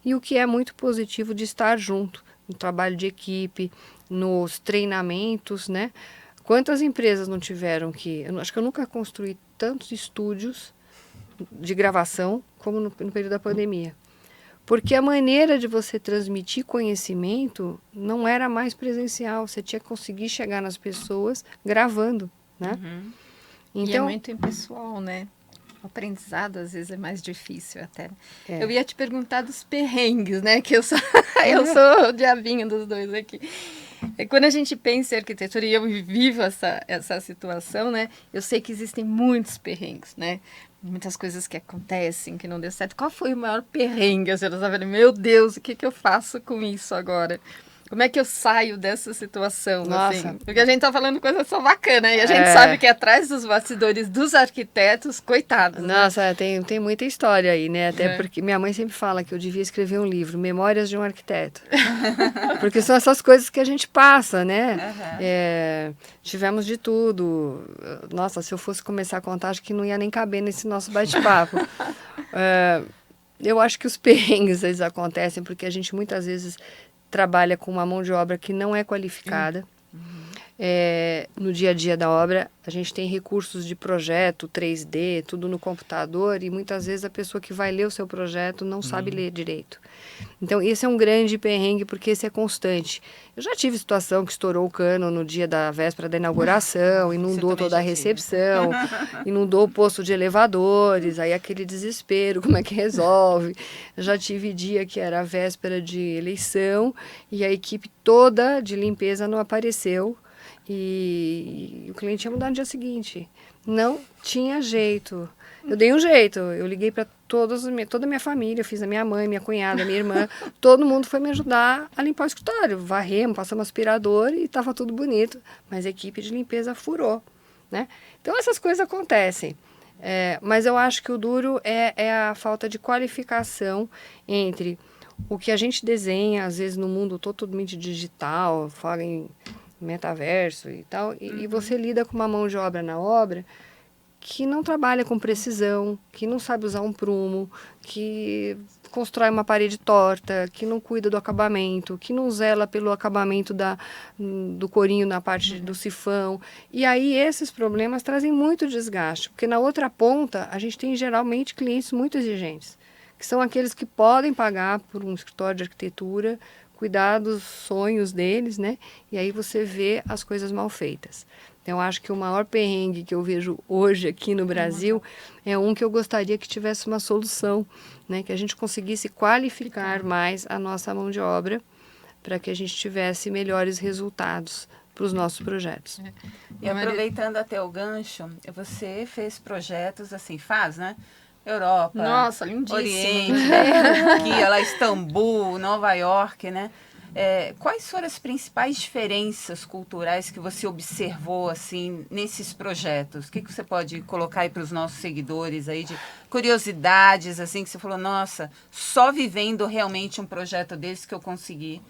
e o que é muito positivo de estar junto, no trabalho de equipe, nos treinamentos, né? Quantas empresas não tiveram acho que eu nunca construí tantos estúdios de gravação como no período da pandemia. Porque a maneira de você transmitir conhecimento não era mais presencial. Você tinha que conseguir chegar nas pessoas gravando, né? Então, e é muito impessoal, né? O aprendizado, às vezes, é mais difícil até. Eu ia te perguntar dos perrengues, né? Que eu sou o diabinho dos dois aqui. Quando a gente pensa em arquitetura, e eu vivo essa situação, né? Eu sei que existem muitos perrengues, né? Muitas coisas que acontecem, que não deu certo. Qual foi o maior perrengue? Você estava falando, meu Deus, o que eu faço com isso agora? Como é que eu saio dessa situação? Nossa. Assim? Porque a gente tá falando coisa só bacana, e a gente sabe que atrás dos bastidores dos arquitetos, coitados. Nossa, né? tem muita história aí, né? Até porque minha mãe sempre fala que eu devia escrever um livro, Memórias de um Arquiteto. Porque são essas coisas que a gente passa, né? Tivemos de tudo. Nossa, se eu fosse começar a contar, acho que não ia nem caber nesse nosso bate-papo. Eu acho que os perrengues eles acontecem porque a gente muitas vezes trabalha com uma mão de obra que não é qualificada. No dia a dia da obra, a gente tem recursos de projeto, 3D, tudo no computador, e muitas vezes a pessoa que vai ler o seu projeto não sabe ler direito. Então, esse é um grande perrengue, porque esse é constante. Eu já tive situação que estourou o cano no dia da véspera da inauguração, inundou toda a recepção, inundou o posto de elevadores, aí aquele desespero, como é que resolve? Eu já tive dia que era a véspera de eleição, e a equipe toda de limpeza não apareceu, e o cliente ia mudar no dia seguinte. Não tinha jeito. Eu dei um jeito. Eu liguei para toda a minha família, fiz a minha mãe, minha cunhada, minha irmã. Todo mundo foi me ajudar a limpar o escritório. Varremos, passamos aspirador e estava tudo bonito. Mas a equipe de limpeza furou, né? Então, essas coisas acontecem. Mas eu acho que o duro é a falta de qualificação entre o que a gente desenha, às vezes no mundo totalmente digital, fala em metaverso e tal, e você lida com uma mão de obra na obra que não trabalha com precisão, que não sabe usar um prumo, que constrói uma parede torta, que não cuida do acabamento, que não zela pelo acabamento do corinho na parte do sifão. E aí esses problemas trazem muito desgaste, porque na outra ponta a gente tem geralmente clientes muito exigentes, que são aqueles que podem pagar por um escritório de arquitetura, cuidar dos sonhos deles, né? E aí você vê as coisas mal feitas. Então, eu acho que o maior perrengue que eu vejo hoje aqui no Brasil é um que eu gostaria que tivesse uma solução, né? Que a gente conseguisse qualificar mais a nossa mão de obra para que a gente tivesse melhores resultados para os nossos projetos. E aproveitando até o gancho, você fez projetos assim, né? Europa, nossa, lindíssimo, Oriente, né? Aqui, lá, Istambul, Nova York, né? Quais foram as principais diferenças culturais que você observou assim nesses projetos? O que você pode colocar aí para os nossos seguidores aí de curiosidades assim que você falou, nossa, só vivendo realmente um projeto desse que eu consegui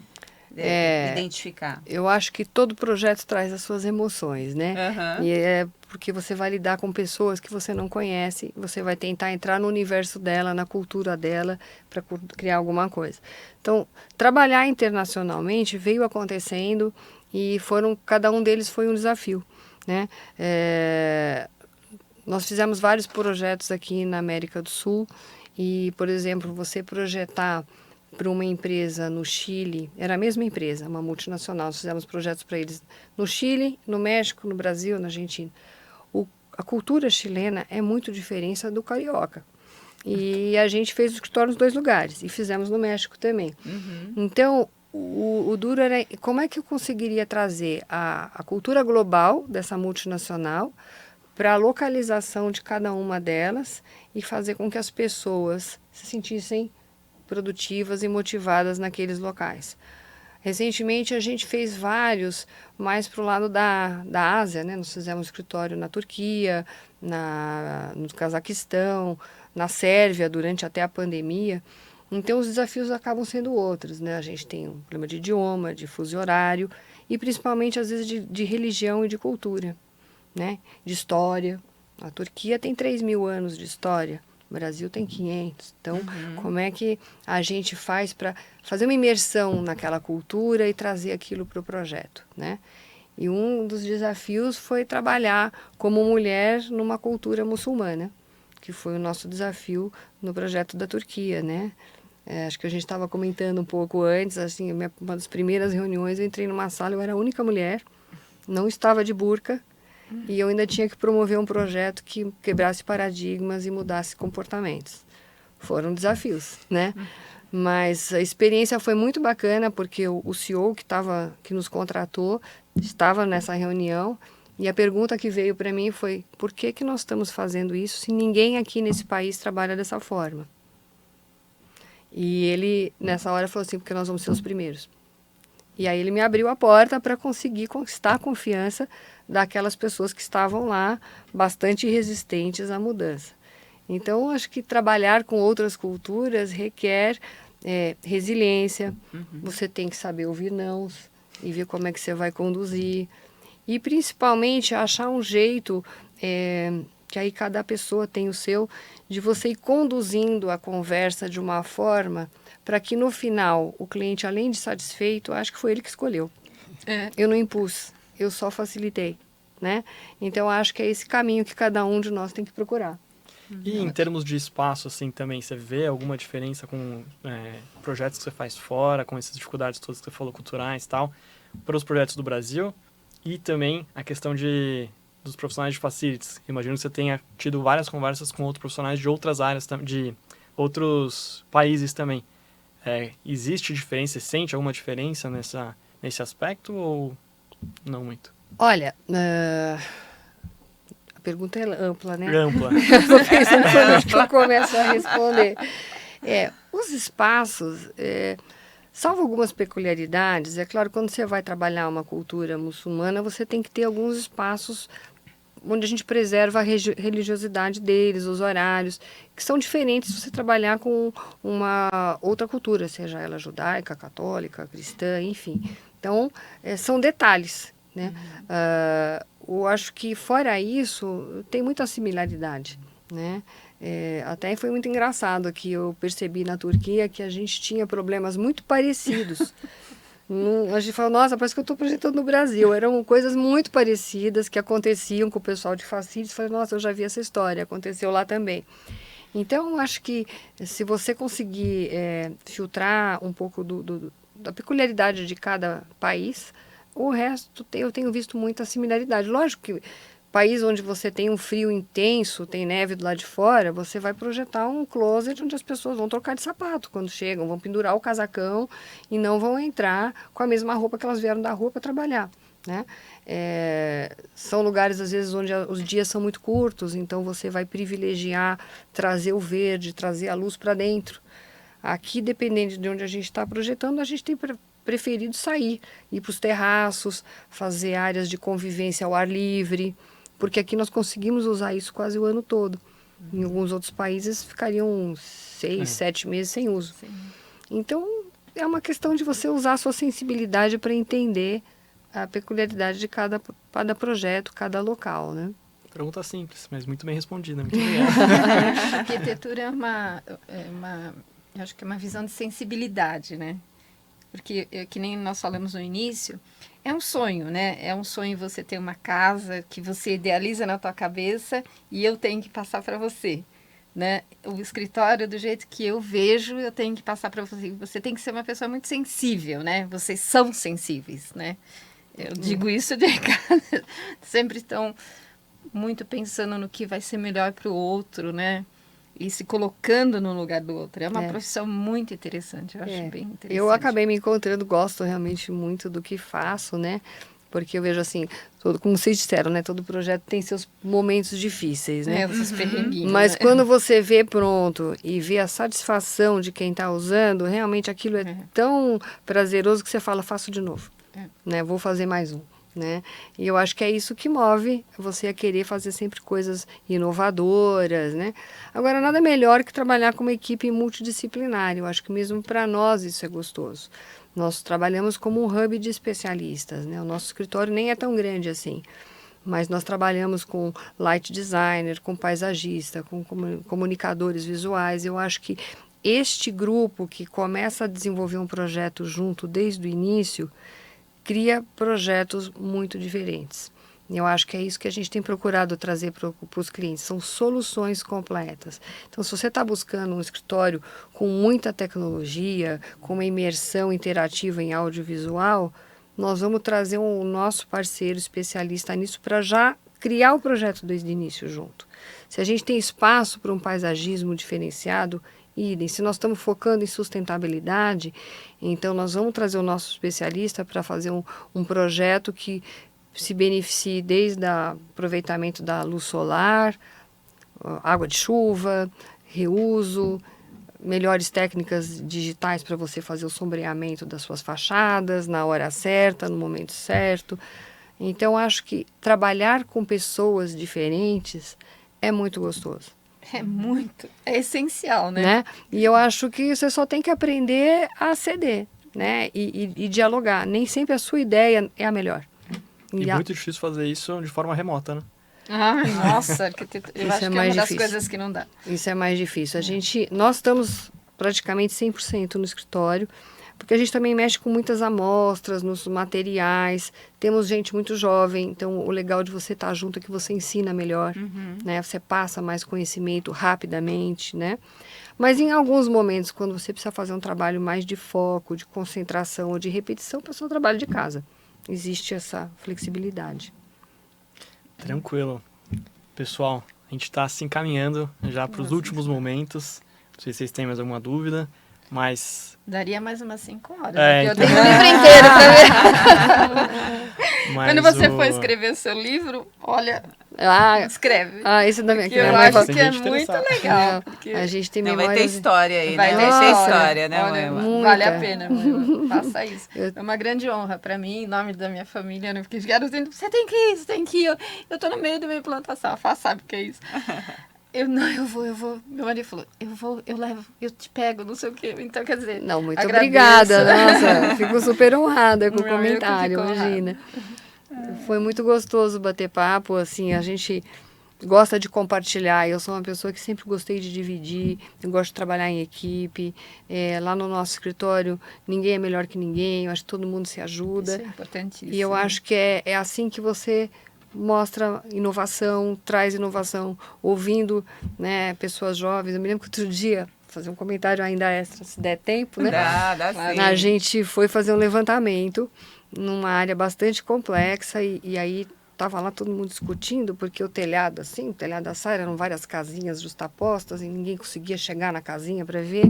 identificar? Eu acho que todo projeto traz as suas emoções, né? Aham. E é porque você vai lidar com pessoas que você não conhece, você vai tentar entrar no universo dela, na cultura dela, para criar alguma coisa. Então, trabalhar internacionalmente veio acontecendo e cada um deles foi um desafio, né? Nós fizemos vários projetos aqui na América do Sul e, por exemplo, você projetar para uma empresa no Chile, era a mesma empresa, uma multinacional, nós fizemos projetos para eles no Chile, no México, no Brasil, na Argentina. A cultura chilena é muito diferente do carioca. E a gente fez o escritório nos 2 lugares e fizemos no México também. Uhum. Então, o duro era como é que eu conseguiria trazer a cultura global dessa multinacional para a localização de cada uma delas e fazer com que as pessoas se sentissem produtivas e motivadas naqueles locais. Recentemente a gente fez vários mais para o lado da Ásia, né? Nós fizemos escritório na Turquia, no Cazaquistão, na Sérvia durante até a pandemia. Então os desafios acabam sendo outros, né? A gente tem um problema de idioma, de fuso horário e principalmente às vezes de religião e de cultura, né? De história. A Turquia tem 3.000 anos de história. O Brasil tem 500. Então, como é que a gente faz para fazer uma imersão naquela cultura e trazer aquilo para o projeto, né? E um dos desafios foi trabalhar como mulher numa cultura muçulmana, que foi o nosso desafio no projeto da Turquia, né? Acho que a gente estava comentando um pouco antes, assim, uma das primeiras reuniões, eu entrei numa sala, eu era a única mulher, não estava de burca, e eu ainda tinha que promover um projeto que quebrasse paradigmas e mudasse comportamentos. Foram desafios, né? Mas a experiência foi muito bacana, porque o CEO que nos contratou estava nessa reunião, e a pergunta que veio para mim foi: por que nós estamos fazendo isso se ninguém aqui nesse país trabalha dessa forma? E ele, nessa hora, falou assim: porque nós vamos ser os primeiros. E aí ele me abriu a porta para conseguir conquistar a confiança daquelas pessoas que estavam lá, bastante resistentes à mudança. Então, acho que trabalhar com outras culturas requer resiliência. Você tem que saber ouvir nãos e ver como é que você vai conduzir. E, principalmente, achar um jeito, que aí cada pessoa tem o seu, de você ir conduzindo a conversa de uma forma para que, no final, o cliente, além de satisfeito, acho que foi ele que escolheu. Eu não impus, eu só facilitei, né? Então, acho que é esse caminho que cada um de nós tem que procurar. E em termos de espaço, assim, também, você vê alguma diferença com projetos que você faz fora, com essas dificuldades todas que você falou, culturais e tal, para os projetos do Brasil? E também a questão dos profissionais de facilities. Imagino que você tenha tido várias conversas com outros profissionais de outras áreas, de outros países também. Existe diferença? Você sente alguma diferença nesse aspecto ou não muito? Olha, a pergunta é ampla, né? Ampla. Estou pensando quando que eu começo a responder. Os espaços, salvo algumas peculiaridades, é claro, quando você vai trabalhar uma cultura muçulmana, você tem que ter alguns espaços onde a gente preserva a religiosidade deles, os horários, que são diferentes se você trabalhar com uma outra cultura, seja ela judaica, católica, cristã, enfim. Então, são detalhes, né? Eu acho que, fora isso, tem muita similaridade, né? Até foi muito engraçado que eu percebi na Turquia que a gente tinha problemas muito parecidos. A gente falou, nossa, parece que eu estou projetando no Brasil. Eram coisas muito parecidas que aconteciam com o pessoal de facilities. Falei, nossa, eu já vi essa história, aconteceu lá também. Então, eu acho que se você conseguir filtrar um pouco da peculiaridade de cada país, o resto eu tenho visto muita similaridade. Lógico que país onde você tem um frio intenso, tem neve do lado de fora, você vai projetar um closet onde as pessoas vão trocar de sapato quando chegam, vão pendurar o casacão e não vão entrar com a mesma roupa que elas vieram da rua para trabalhar, né? São lugares, às vezes, onde os dias são muito curtos, então você vai privilegiar trazer o verde, trazer a luz para dentro. Aqui, dependendo de onde a gente está projetando, a gente tem preferido sair, ir para os terraços, fazer áreas de convivência ao ar livre, porque aqui nós conseguimos usar isso quase o ano todo. Em alguns outros países ficariam 6, 7 meses sem uso. Sim. Então, é uma questão de você usar a sua sensibilidade para entender a peculiaridade de cada projeto, cada local, né? Pergunta simples, mas muito bem respondida. Muito obrigado. A arquitetura eu acho que é uma visão de sensibilidade, né? Porque, que nem nós falamos no início, é um sonho, né? É um sonho você ter uma casa que você idealiza na tua cabeça e eu tenho que passar para você, né? O escritório, do jeito que eu vejo, eu tenho que passar para você. Você tem que ser uma pessoa muito sensível, né? Vocês são sensíveis, né? Eu digo isso de casa. Sempre estão muito pensando no que vai ser melhor para o outro, né? E se colocando no lugar do outro. É uma profissão muito interessante, eu acho bem interessante. Eu acabei me encontrando, gosto realmente muito do que faço, né? Porque eu vejo assim, como vocês disseram, né? Todo projeto tem seus momentos difíceis, né? Esses perrenguinhos, Mas né? quando você vê pronto e vê a satisfação de quem está usando, realmente aquilo é tão prazeroso que você fala, faço de novo, né? Vou fazer mais um. Né? E eu acho que é isso que move você a querer fazer sempre coisas inovadoras, né? Agora, nada melhor que trabalhar com uma equipe multidisciplinar. Eu acho que mesmo para nós isso é gostoso. Nós trabalhamos como um hub de especialistas, né? O nosso escritório nem é tão grande assim, mas nós trabalhamos com light designer, com paisagista, com comunicadores visuais. Eu acho que este grupo que começa a desenvolver um projeto junto desde o início cria projetos muito diferentes. Eu acho que é isso que a gente tem procurado trazer para os clientes, são soluções completas. Então, se você está buscando um escritório com muita tecnologia, com uma imersão interativa em audiovisual, nós vamos trazer o nosso parceiro especialista nisso para já criar o projeto desde o início junto. Se a gente tem espaço para um paisagismo diferenciado, idem. Se nós estamos focando em sustentabilidade, então nós vamos trazer o nosso especialista para fazer um projeto que se beneficie desde o aproveitamento da luz solar, água de chuva, reuso, melhores técnicas digitais para você fazer o sombreamento das suas fachadas na hora certa, no momento certo. Então, acho que trabalhar com pessoas diferentes é muito gostoso. É essencial, né? E eu acho que você só tem que aprender a ceder, né? E dialogar. Nem sempre a sua ideia é a melhor. E muito difícil fazer isso de forma remota, né? Ai, nossa, arquitetura. Eu acho que é uma das coisas que não dá. Isso é mais difícil. Nós estamos praticamente 100% no escritório, porque a gente também mexe com muitas amostras, nos materiais, temos gente muito jovem, então o legal de você estar junto é que você ensina melhor, né? Você passa mais conhecimento rapidamente, né? Mas em alguns momentos, quando você precisa fazer um trabalho mais de foco, de concentração ou de repetição, o pessoal trabalha de casa. Existe essa flexibilidade. Tranquilo. Pessoal, a gente está se encaminhando já para os últimos momentos. Não sei se vocês têm mais alguma dúvida, mas... Daria mais umas 5 horas. Então... Eu tenho um livro inteiro para ver. Quando você for escrever o seu livro, olha, escreve. Esse da minha que eu acho que é muito legal. A gente tem memórias... Vai ter história aí, vai né? ter história, né, olha, vale a pena, faça isso. É uma grande honra para mim, em nome da minha família, né? Porque os garotos dizem, você tem que ir. Eu tô no meio da minha implantação. A Fá sabe o que é isso. Eu vou. Meu marido falou, eu levo, eu te pego, não sei o quê. Então, quer dizer, não, muito obrigada. Nossa, fico super honrada com o comentário, imagina. Foi muito gostoso bater papo, assim, a gente gosta de compartilhar. Eu sou uma pessoa que sempre gostei de dividir, eu gosto de trabalhar em equipe. Lá no nosso escritório, ninguém é melhor que ninguém, eu acho que todo mundo se ajuda. Isso é importantíssimo. E eu acho que é assim que você mostra inovação, traz inovação, ouvindo, né, pessoas jovens. Eu me lembro que outro dia, fazer um comentário ainda extra, se der tempo, né? Dá sim. A gente foi fazer um levantamento numa área bastante complexa e aí estava lá todo mundo discutindo, porque o telhado da sala, eram várias casinhas justapostas e ninguém conseguia chegar na casinha para ver.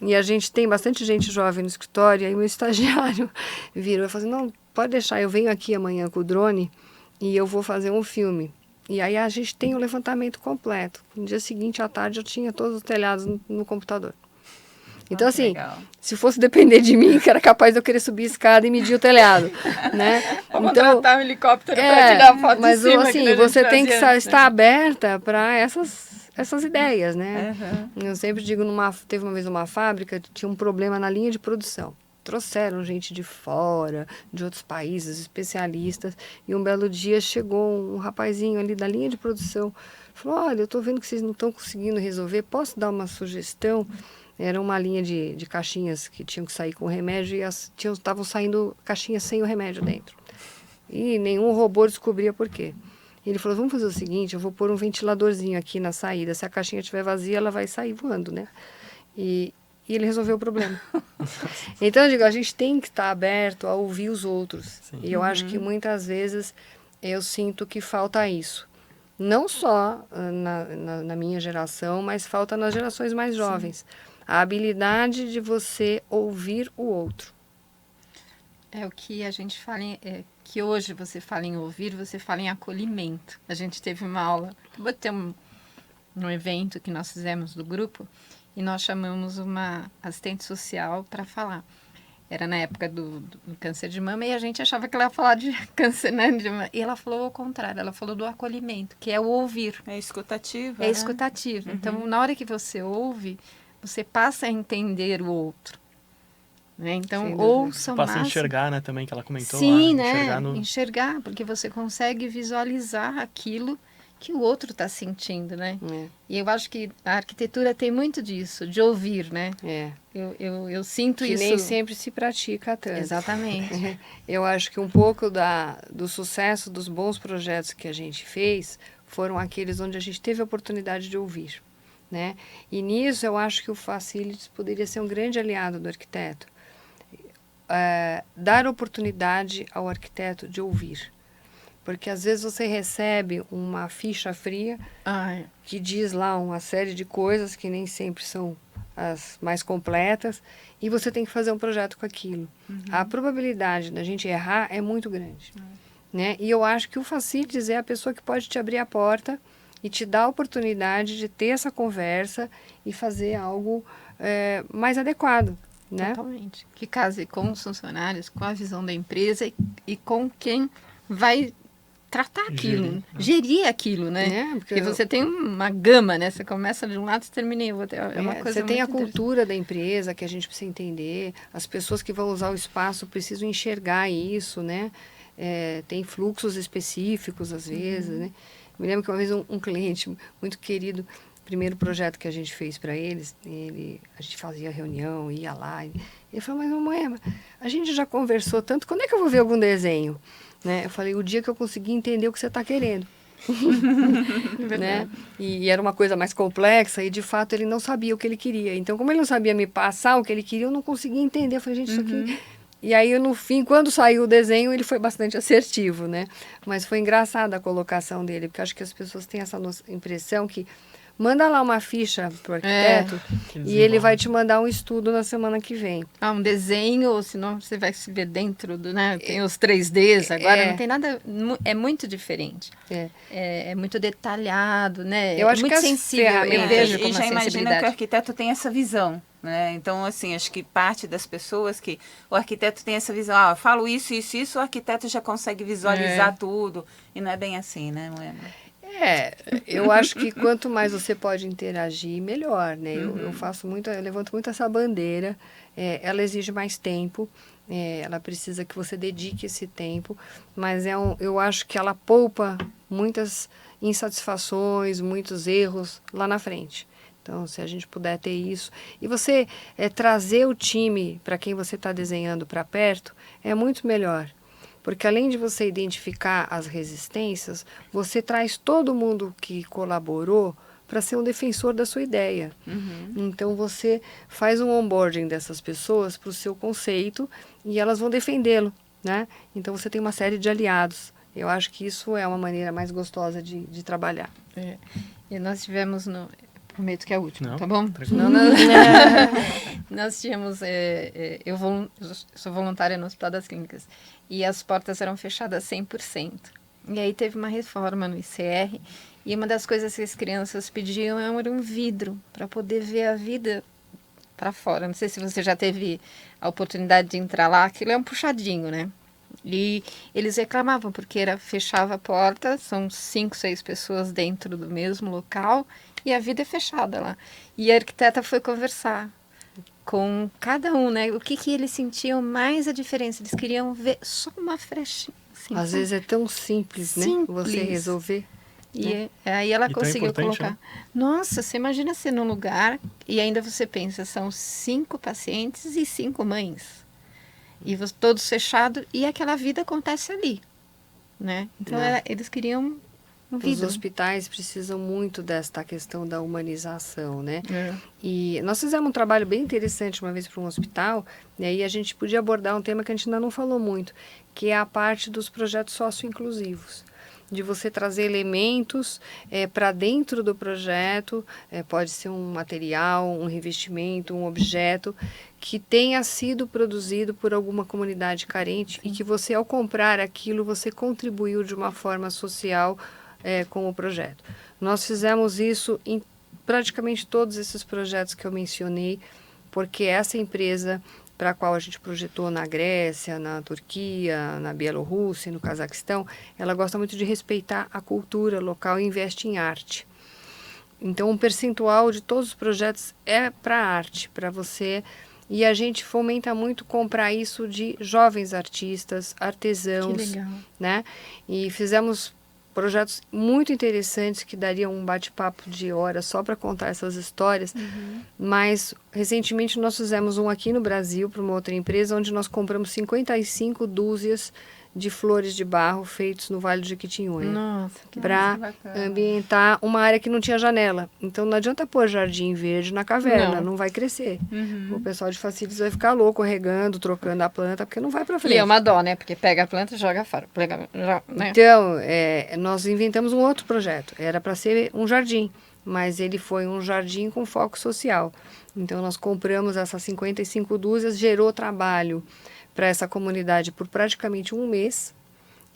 E a gente tem bastante gente jovem no escritório, e aí meu estagiário virou e falou assim, não, pode deixar, eu venho aqui amanhã com o drone e eu vou fazer um filme. E aí a gente tem o levantamento completo. No dia seguinte, à tarde, eu tinha todos os telhados no computador. Então, assim, Legal. se fosse depender de mim, que era capaz de eu querer subir a escada e medir o telhado, né? Vou contratar um helicóptero para tirar a foto mas de cima. assim, que a você gente tem que fazia antes, estar aberta para essas ideias, né? Uhum. Eu sempre digo, teve uma vez uma fábrica que tinha um problema na linha de produção. Trouxeram gente de fora, de outros países, especialistas, e um belo dia chegou um rapazinho ali da linha de produção, falou, olha, eu estou vendo que vocês não estão conseguindo resolver, posso dar uma sugestão? Era uma linha de caixinhas que tinham que sair com remédio e estavam saindo caixinhas sem o remédio dentro. E nenhum robô descobria por quê. Ele falou, vamos fazer o seguinte, eu vou pôr um ventiladorzinho aqui na saída, se a caixinha estiver vazia, ela vai sair voando, né? E ele resolveu o problema. Então, eu digo, a gente tem que estar aberto a ouvir os outros. Sim. E eu acho que muitas vezes eu sinto que falta isso. Não só na minha geração, mas falta nas gerações mais jovens. A habilidade de você ouvir o outro. É o que a gente fala, que hoje você fala em ouvir, você fala em acolhimento. A gente teve uma aula, acabou de ter um evento que nós fizemos do grupo, e nós chamamos uma assistente social para falar. Era na época do câncer de mama, e a gente achava que ela ia falar de câncer, né, de mama. E ela falou ao contrário, ela falou do acolhimento, que é o ouvir. É escutativa, É né? escutativo. Então, na hora que você ouve, você passa a entender o outro. Né? Então, Sem dúvida. ouçam Passa a mais. enxergar, né, também, que ela comentou Sim, lá. né? Enxergar no... Enxergar, porque você consegue visualizar aquilo que o outro está sentindo, né? E eu acho que a arquitetura tem muito disso, de ouvir, né? Eu sinto Que isso. nem sempre se pratica tanto. Exatamente. Eu acho que um pouco do sucesso dos bons projetos que a gente fez foram aqueles onde a gente teve a oportunidade de ouvir, né? E nisso eu acho que o Facilities poderia ser um grande aliado do arquiteto. Dar oportunidade ao arquiteto de ouvir. Porque às vezes você recebe uma ficha fria que diz lá uma série de coisas que nem sempre são as mais completas e você tem que fazer um projeto com aquilo. A probabilidade da gente errar é muito grande. Né? E eu acho que o Facilities é a pessoa que pode te abrir a porta e te dar a oportunidade de ter essa conversa e fazer algo mais adequado. Né? Totalmente. Que case com os funcionários, com a visão da empresa e com quem vai tratar aquilo, gerir aquilo, né? Porque você tem uma gama, né? Você começa de um lado e termina em outro. É uma coisa você tem a muito cultura da empresa que a gente precisa entender, as pessoas que vão usar o espaço precisam enxergar isso, né? Tem fluxos específicos às vezes, né? Me lembro que uma vez um cliente muito querido, primeiro projeto que a gente fez para eles, a gente fazia reunião, ia lá, ele falou, mas Moema, a gente já conversou tanto, quando é que eu vou ver algum desenho? Né? Eu falei, o dia que eu conseguir entender o que você está querendo. Né? E era uma coisa mais complexa e, de fato, ele não sabia o que ele queria. Então, como ele não sabia me passar o que ele queria, eu não conseguia entender. Eu falei, gente, isso aqui... E aí, no fim, quando saiu o desenho, ele foi bastante assertivo, né? Mas foi engraçada a colocação dele, porque acho que as pessoas têm essa impressão que manda lá uma ficha pro arquiteto e ele vai te mandar um estudo na semana que vem. Um desenho, ou senão você vai se ver dentro do, né? Tem os 3Ds agora, não tem nada, é muito diferente. É muito detalhado, né? Eu acho muito que sensível, eu vejo como e já a imagina que o arquiteto tem essa visão. Né? Então, assim, acho que parte das pessoas que o arquiteto tem essa visão, eu falo isso, o arquiteto já consegue visualizar tudo, e não é bem assim, né, Moema? Eu acho que quanto mais você pode interagir, melhor, né? Eu faço muito, eu levanto muito essa bandeira, ela exige mais tempo, ela precisa que você dedique esse tempo, mas eu acho que ela poupa muitas insatisfações, muitos erros lá na frente. Então, se a gente puder ter isso. E você trazer o time para quem você está desenhando para perto é muito melhor. Porque além de você identificar as resistências, você traz todo mundo que colaborou para ser um defensor da sua ideia. Então, você faz um onboarding dessas pessoas para o seu conceito e elas vão defendê-lo. Né? Então, você tem uma série de aliados. Eu acho que isso é uma maneira mais gostosa de trabalhar. E nós tivemos prometo que é a última, não, tá bom? Não. Nós tínhamos... eu sou voluntária no Hospital das Clínicas. E as portas eram fechadas 100%. E aí teve uma reforma no ICR. E uma das coisas que as crianças pediam era um vidro, para poder ver a vida para fora. Não sei se você já teve a oportunidade de entrar lá. Aquilo é um puxadinho, né? E eles reclamavam porque fechava a porta, são 5, 6 pessoas dentro do mesmo local e a vida é fechada lá. E a arquiteta foi conversar com cada um, né? O que eles sentiam mais a diferença. Eles queriam ver só uma frechinha. Assim, Às vezes é tão simples, né? Você resolver. E aí ela conseguiu colocar. Né? Nossa, você imagina ser num lugar e ainda você pensa, são 5 pacientes e 5 mães. E todos fechados e aquela vida acontece ali, né? Então eles queriam vida. Os hospitais precisam muito desta questão da humanização, né? E nós fizemos um trabalho bem interessante uma vez para um hospital, e aí a gente podia abordar um tema que a gente ainda não falou muito, que é a parte dos projetos socioinclusivos. De você trazer elementos para dentro do projeto, pode ser um material, um revestimento, um objeto, que tenha sido produzido por alguma comunidade carente e que você, ao comprar aquilo, você contribuiu de uma forma social com o projeto. Nós fizemos isso em praticamente todos esses projetos que eu mencionei, porque essa empresa para a qual a gente projetou na Grécia, na Turquia, na Bielorrússia, no Cazaquistão, ela gosta muito de respeitar a cultura local e investe em arte. Então, um percentual de todos os projetos é para arte, para você. E a gente fomenta muito comprar isso de jovens artistas, artesãos. Que legal. Né? E fizemos projetos muito interessantes que dariam um bate-papo de horas só para contar essas histórias. Mas, recentemente, nós fizemos um aqui no Brasil para uma outra empresa, onde nós compramos 55 dúzias de flores de barro feitos no Vale do Jequitinhonha. Nossa, que para ambientar uma área que não tinha janela. Então, não adianta pôr jardim verde na caverna, não vai crescer. O pessoal de facilities vai ficar louco, regando, trocando a planta, porque não vai para frente. E é uma dó, né? Porque pega a planta e joga fora. Né? Então, nós inventamos um outro projeto. Era para ser um jardim, mas ele foi um jardim com foco social. Então, nós compramos essas 55 dúzias, gerou trabalho para essa comunidade por praticamente um mês.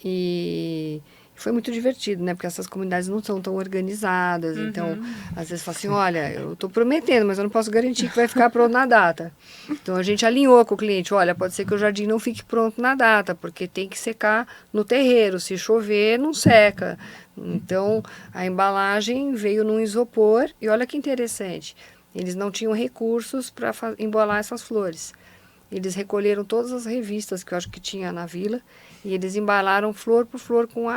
E foi muito divertido, né? Porque essas comunidades não são tão organizadas. Então, às vezes fala assim, olha, eu estou prometendo, mas eu não posso garantir que vai ficar pronto na data. Então, a gente alinhou com o cliente, olha, pode ser que o jardim não fique pronto na data, porque tem que secar no terreiro. Se chover, não seca. Então, a embalagem veio num isopor. E olha que interessante, eles não tinham recursos para embalar essas flores. Eles recolheram todas as revistas que eu acho que tinha na vila e eles embalaram flor por flor com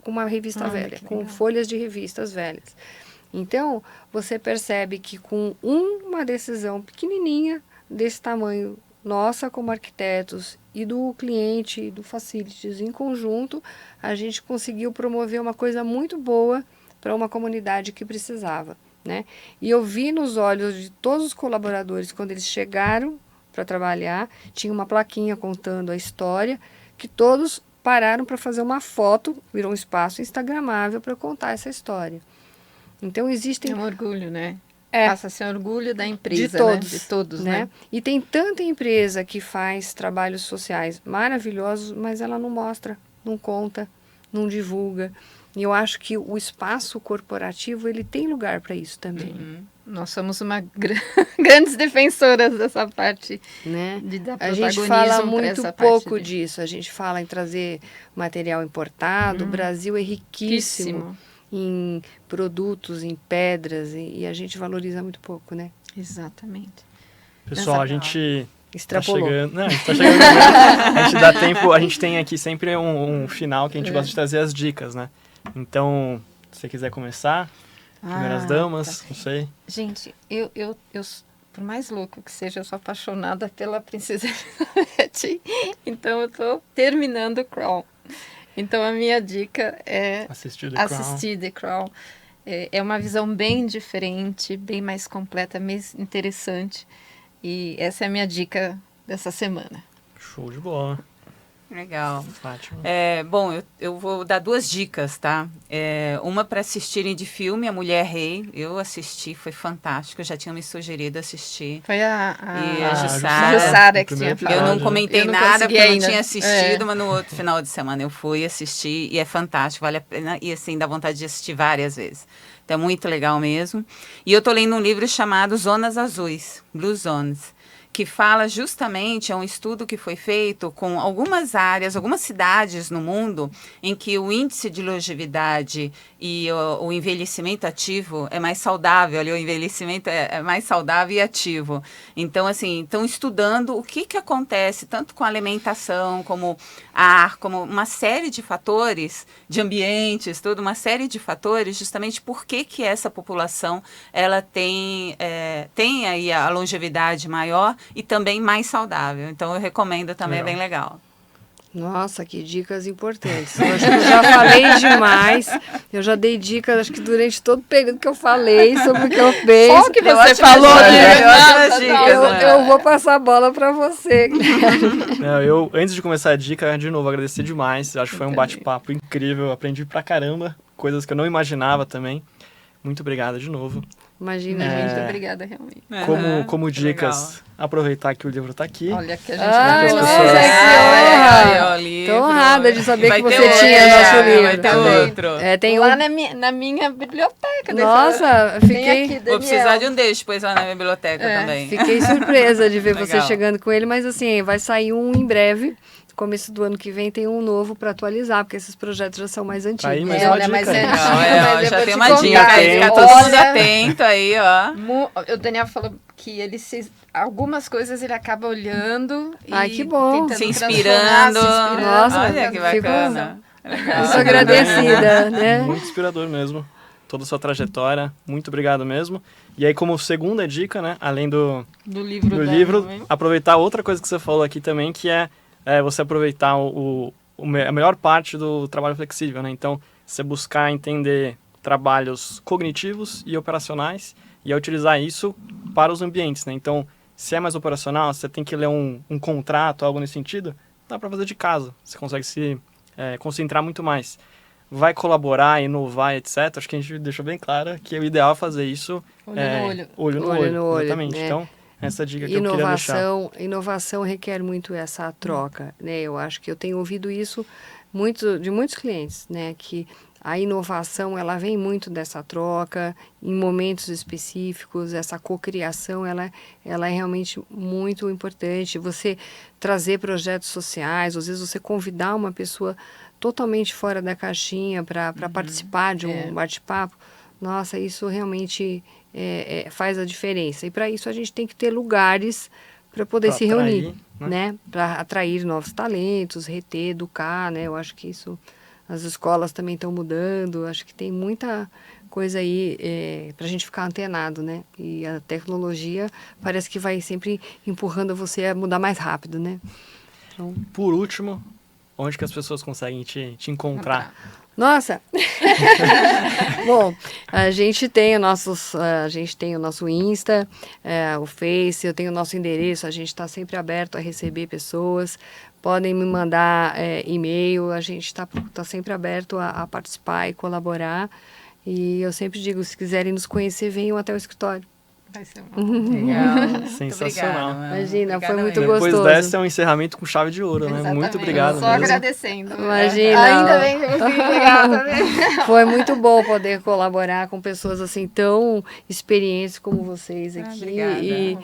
uma revista velha, com folhas de revistas velhas. Então, você percebe que com uma decisão pequenininha desse tamanho, nossa como arquitetos e do cliente e do facilities em conjunto, a gente conseguiu promover uma coisa muito boa para uma comunidade que precisava, né? E eu vi nos olhos de todos os colaboradores, quando eles chegaram para trabalhar, tinha uma plaquinha contando a história, que todos pararam para fazer uma foto, virou um espaço instagramável para contar essa história. Então existem... É um orgulho, né? Passa a ser um orgulho da empresa, de todos, né? De todos, né? E tem tanta empresa que faz trabalhos sociais maravilhosos, mas ela não mostra, não conta, não divulga. E eu acho que o espaço corporativo, ele tem lugar para isso também. Nós somos grandes defensoras dessa parte, né? De dar a gente protagonismo fala muito essa pouco parte disso. A gente fala em trazer material importado. O Brasil é riquíssimo em produtos, em pedras, e a gente valoriza muito pouco, né? Exatamente. Pessoal, a gente... Extrapolou. Tá chegando, não, a gente tá chegando no momento. A gente dá tempo, a gente tem aqui sempre um final que a gente gosta de trazer as dicas, né? Então, se você quiser começar, primeiras damas, não sei. Gente, eu, por mais louco que seja, eu sou apaixonada pela Princesa Elizabeth. Então, eu tô terminando o Crown. Então, a minha dica é assistir The Crown. É uma visão bem diferente, bem mais completa, mais interessante. E essa é a minha dica dessa semana. Show de bola. Legal. Fátima. Bom, eu vou dar 2 dicas, tá? Uma para assistirem de filme, A Mulher Rei. Eu assisti, foi fantástico. Eu já tinha me sugerido assistir. Foi E a Jussara que tinha falado. Eu não comentei Eu não nada consegui porque eu não ainda. tinha assistido, mas no outro final de semana eu fui assistir e é fantástico, vale a pena. E assim, dá vontade de assistir várias vezes. Então é muito legal mesmo. E eu tô lendo um livro chamado Zonas Azuis, Blue Zones, que fala justamente, é um estudo que foi feito com algumas áreas, algumas cidades no mundo em que o índice de longevidade e o envelhecimento ativo é mais saudável, ali o envelhecimento é mais saudável e ativo. Então, assim, estão estudando o que acontece, tanto com a alimentação, como ar, como uma série de fatores, de ambientes, tudo, uma série de fatores, justamente por que essa população ela tem aí a longevidade maior e também mais saudável. Então, eu recomendo também, é bem legal. Nossa, que dicas importantes. Eu acho que eu já falei demais. Eu já dei dicas, acho que durante todo o período que eu falei sobre o que eu fiz. Só o que Deu você ótimas falou, dicas, né? deu ótimas dicas, Eu vou passar a bola para você. Eu, antes de começar a dica, de novo, agradecer demais. Acho que foi um bate-papo incrível. Eu aprendi pra caramba, coisas que eu não imaginava também. Muito obrigado de novo. Imagina, Muito gente. obrigada, realmente. Como dicas, aproveitar que o livro tá aqui. Olha que a gente Ai, vai nossa, pessoas- que honra! Tô honrada de saber que você tinha nosso livro. Vai ter Também. outro. Tem lá um... na minha biblioteca. Nossa, Tem fiquei... aqui, Vou precisar Daniel. de um desses depois lá na minha biblioteca também. Fiquei surpresa de ver você Legal. chegando com ele, mas assim, vai sair um em breve. Começo do ano que vem tem um novo para atualizar, porque esses projetos já são mais antigos. aí, mais É, uma olha, mas dica. é Legal, mas eu já vou tem te uma contar. dica aí, fica todo mundo Olha, atento aí, ó. O Daniel falou que algumas coisas ele acaba olhando e Ai, que bom. tentando Se transformar, inspirando. Nossa, Olha que fico- bacana. Legal. Muito agradecida, né? Muito inspirador mesmo. Toda a sua trajetória. Muito obrigado mesmo. E aí, como segunda dica, né? Além do do livro, Daniel. aproveitar outra coisa que você falou aqui também, que é você aproveitar a melhor parte do trabalho flexível, né? Então, você buscar entender trabalhos cognitivos e operacionais e utilizar isso para os ambientes, né? Então, se é mais operacional, você tem que ler um contrato, algo nesse sentido, dá para fazer de casa. Você consegue se concentrar muito mais. Vai colaborar, inovar, etc. Acho que a gente deixou bem claro que o ideal é fazer isso Olho no olho. Olho no olho, exatamente. né? Então, essa dica que eu queria deixar. Inovação requer muito essa troca, né? Eu acho que eu tenho ouvido isso de muitos clientes, né? Que a inovação, ela vem muito dessa troca, em momentos específicos, essa cocriação, ela é realmente muito importante. Você trazer projetos sociais, às vezes você convidar uma pessoa totalmente fora da caixinha para participar de um bate-papo, nossa, isso realmente faz a diferença. E para isso a gente tem que ter lugares para poder Pra se reunir, atrair, né? Para atrair novos talentos, reter, educar, né? Eu acho que isso, as escolas também estão mudando, acho que tem muita coisa aí para a gente ficar antenado, né? E a tecnologia parece que vai sempre empurrando você a mudar mais rápido, né? Então... Por último, onde que as pessoas conseguem te encontrar? Nossa! Bom, a gente tem o nosso Insta, o Face, eu tenho o nosso endereço, a gente está sempre aberto a receber pessoas, podem me mandar e-mail, a gente está sempre aberto a participar e colaborar. E eu sempre digo, se quiserem nos conhecer, venham até o escritório. Vai ser Legal. Sensacional. Imagina, foi muito Depois gostoso. dessa é um encerramento com chave de ouro, né? Exatamente. Muito obrigado Só mesmo. agradecendo. Imagina. Ainda bem que eu consegui pegar também. Foi muito bom poder colaborar com pessoas assim tão experientes como vocês aqui. Obrigada. E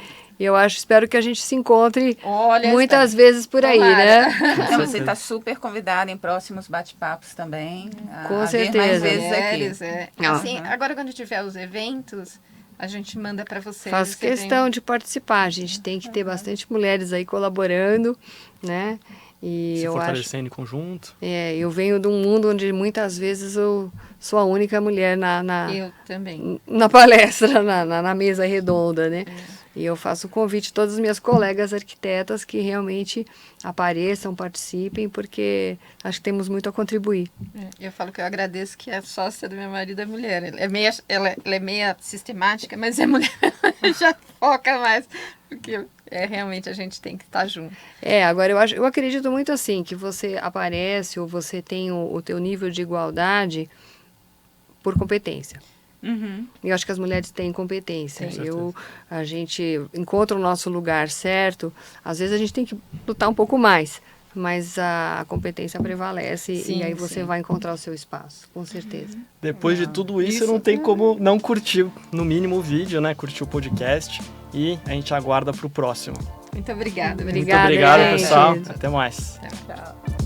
espero que a gente se encontre Olha, muitas vezes por aí, Tomara. né? Você está super convidada em próximos bate-papos também. Com a vir certeza. mais vezes mulheres, aqui. Assim, agora quando tiver os eventos, a gente manda para vocês. Faço Você questão de participar. A gente tem que ter bastante mulheres aí colaborando, né? E Se eu acho, fortalecendo em conjunto. eu venho de um mundo onde muitas vezes eu sou a única mulher Eu também. na palestra, na mesa redonda, né? E eu faço o convite a todas as minhas colegas arquitetas que realmente apareçam, participem, porque acho que temos muito a contribuir. Eu falo que eu agradeço que a sócia do meu marido é mulher. Ela é meia sistemática, mas é mulher. Já foca mais, porque realmente a gente tem que estar junto. Agora eu acredito muito assim, que você aparece ou você tem o teu nível de igualdade por competência. Uhum. Eu acho que as mulheres têm competência. Sim, A gente encontra o nosso lugar certo. Às vezes a gente tem que lutar um pouco mais, mas a competência prevalece Sim, e aí você sim. vai encontrar o seu espaço, com certeza. Depois de tudo isso, não tem como não curtir, no mínimo, o vídeo, né? Curtir o podcast. E a gente aguarda pro próximo. Muito obrigada. Obrigada, Muito obrigado, gente. pessoal. Até mais. Tchau.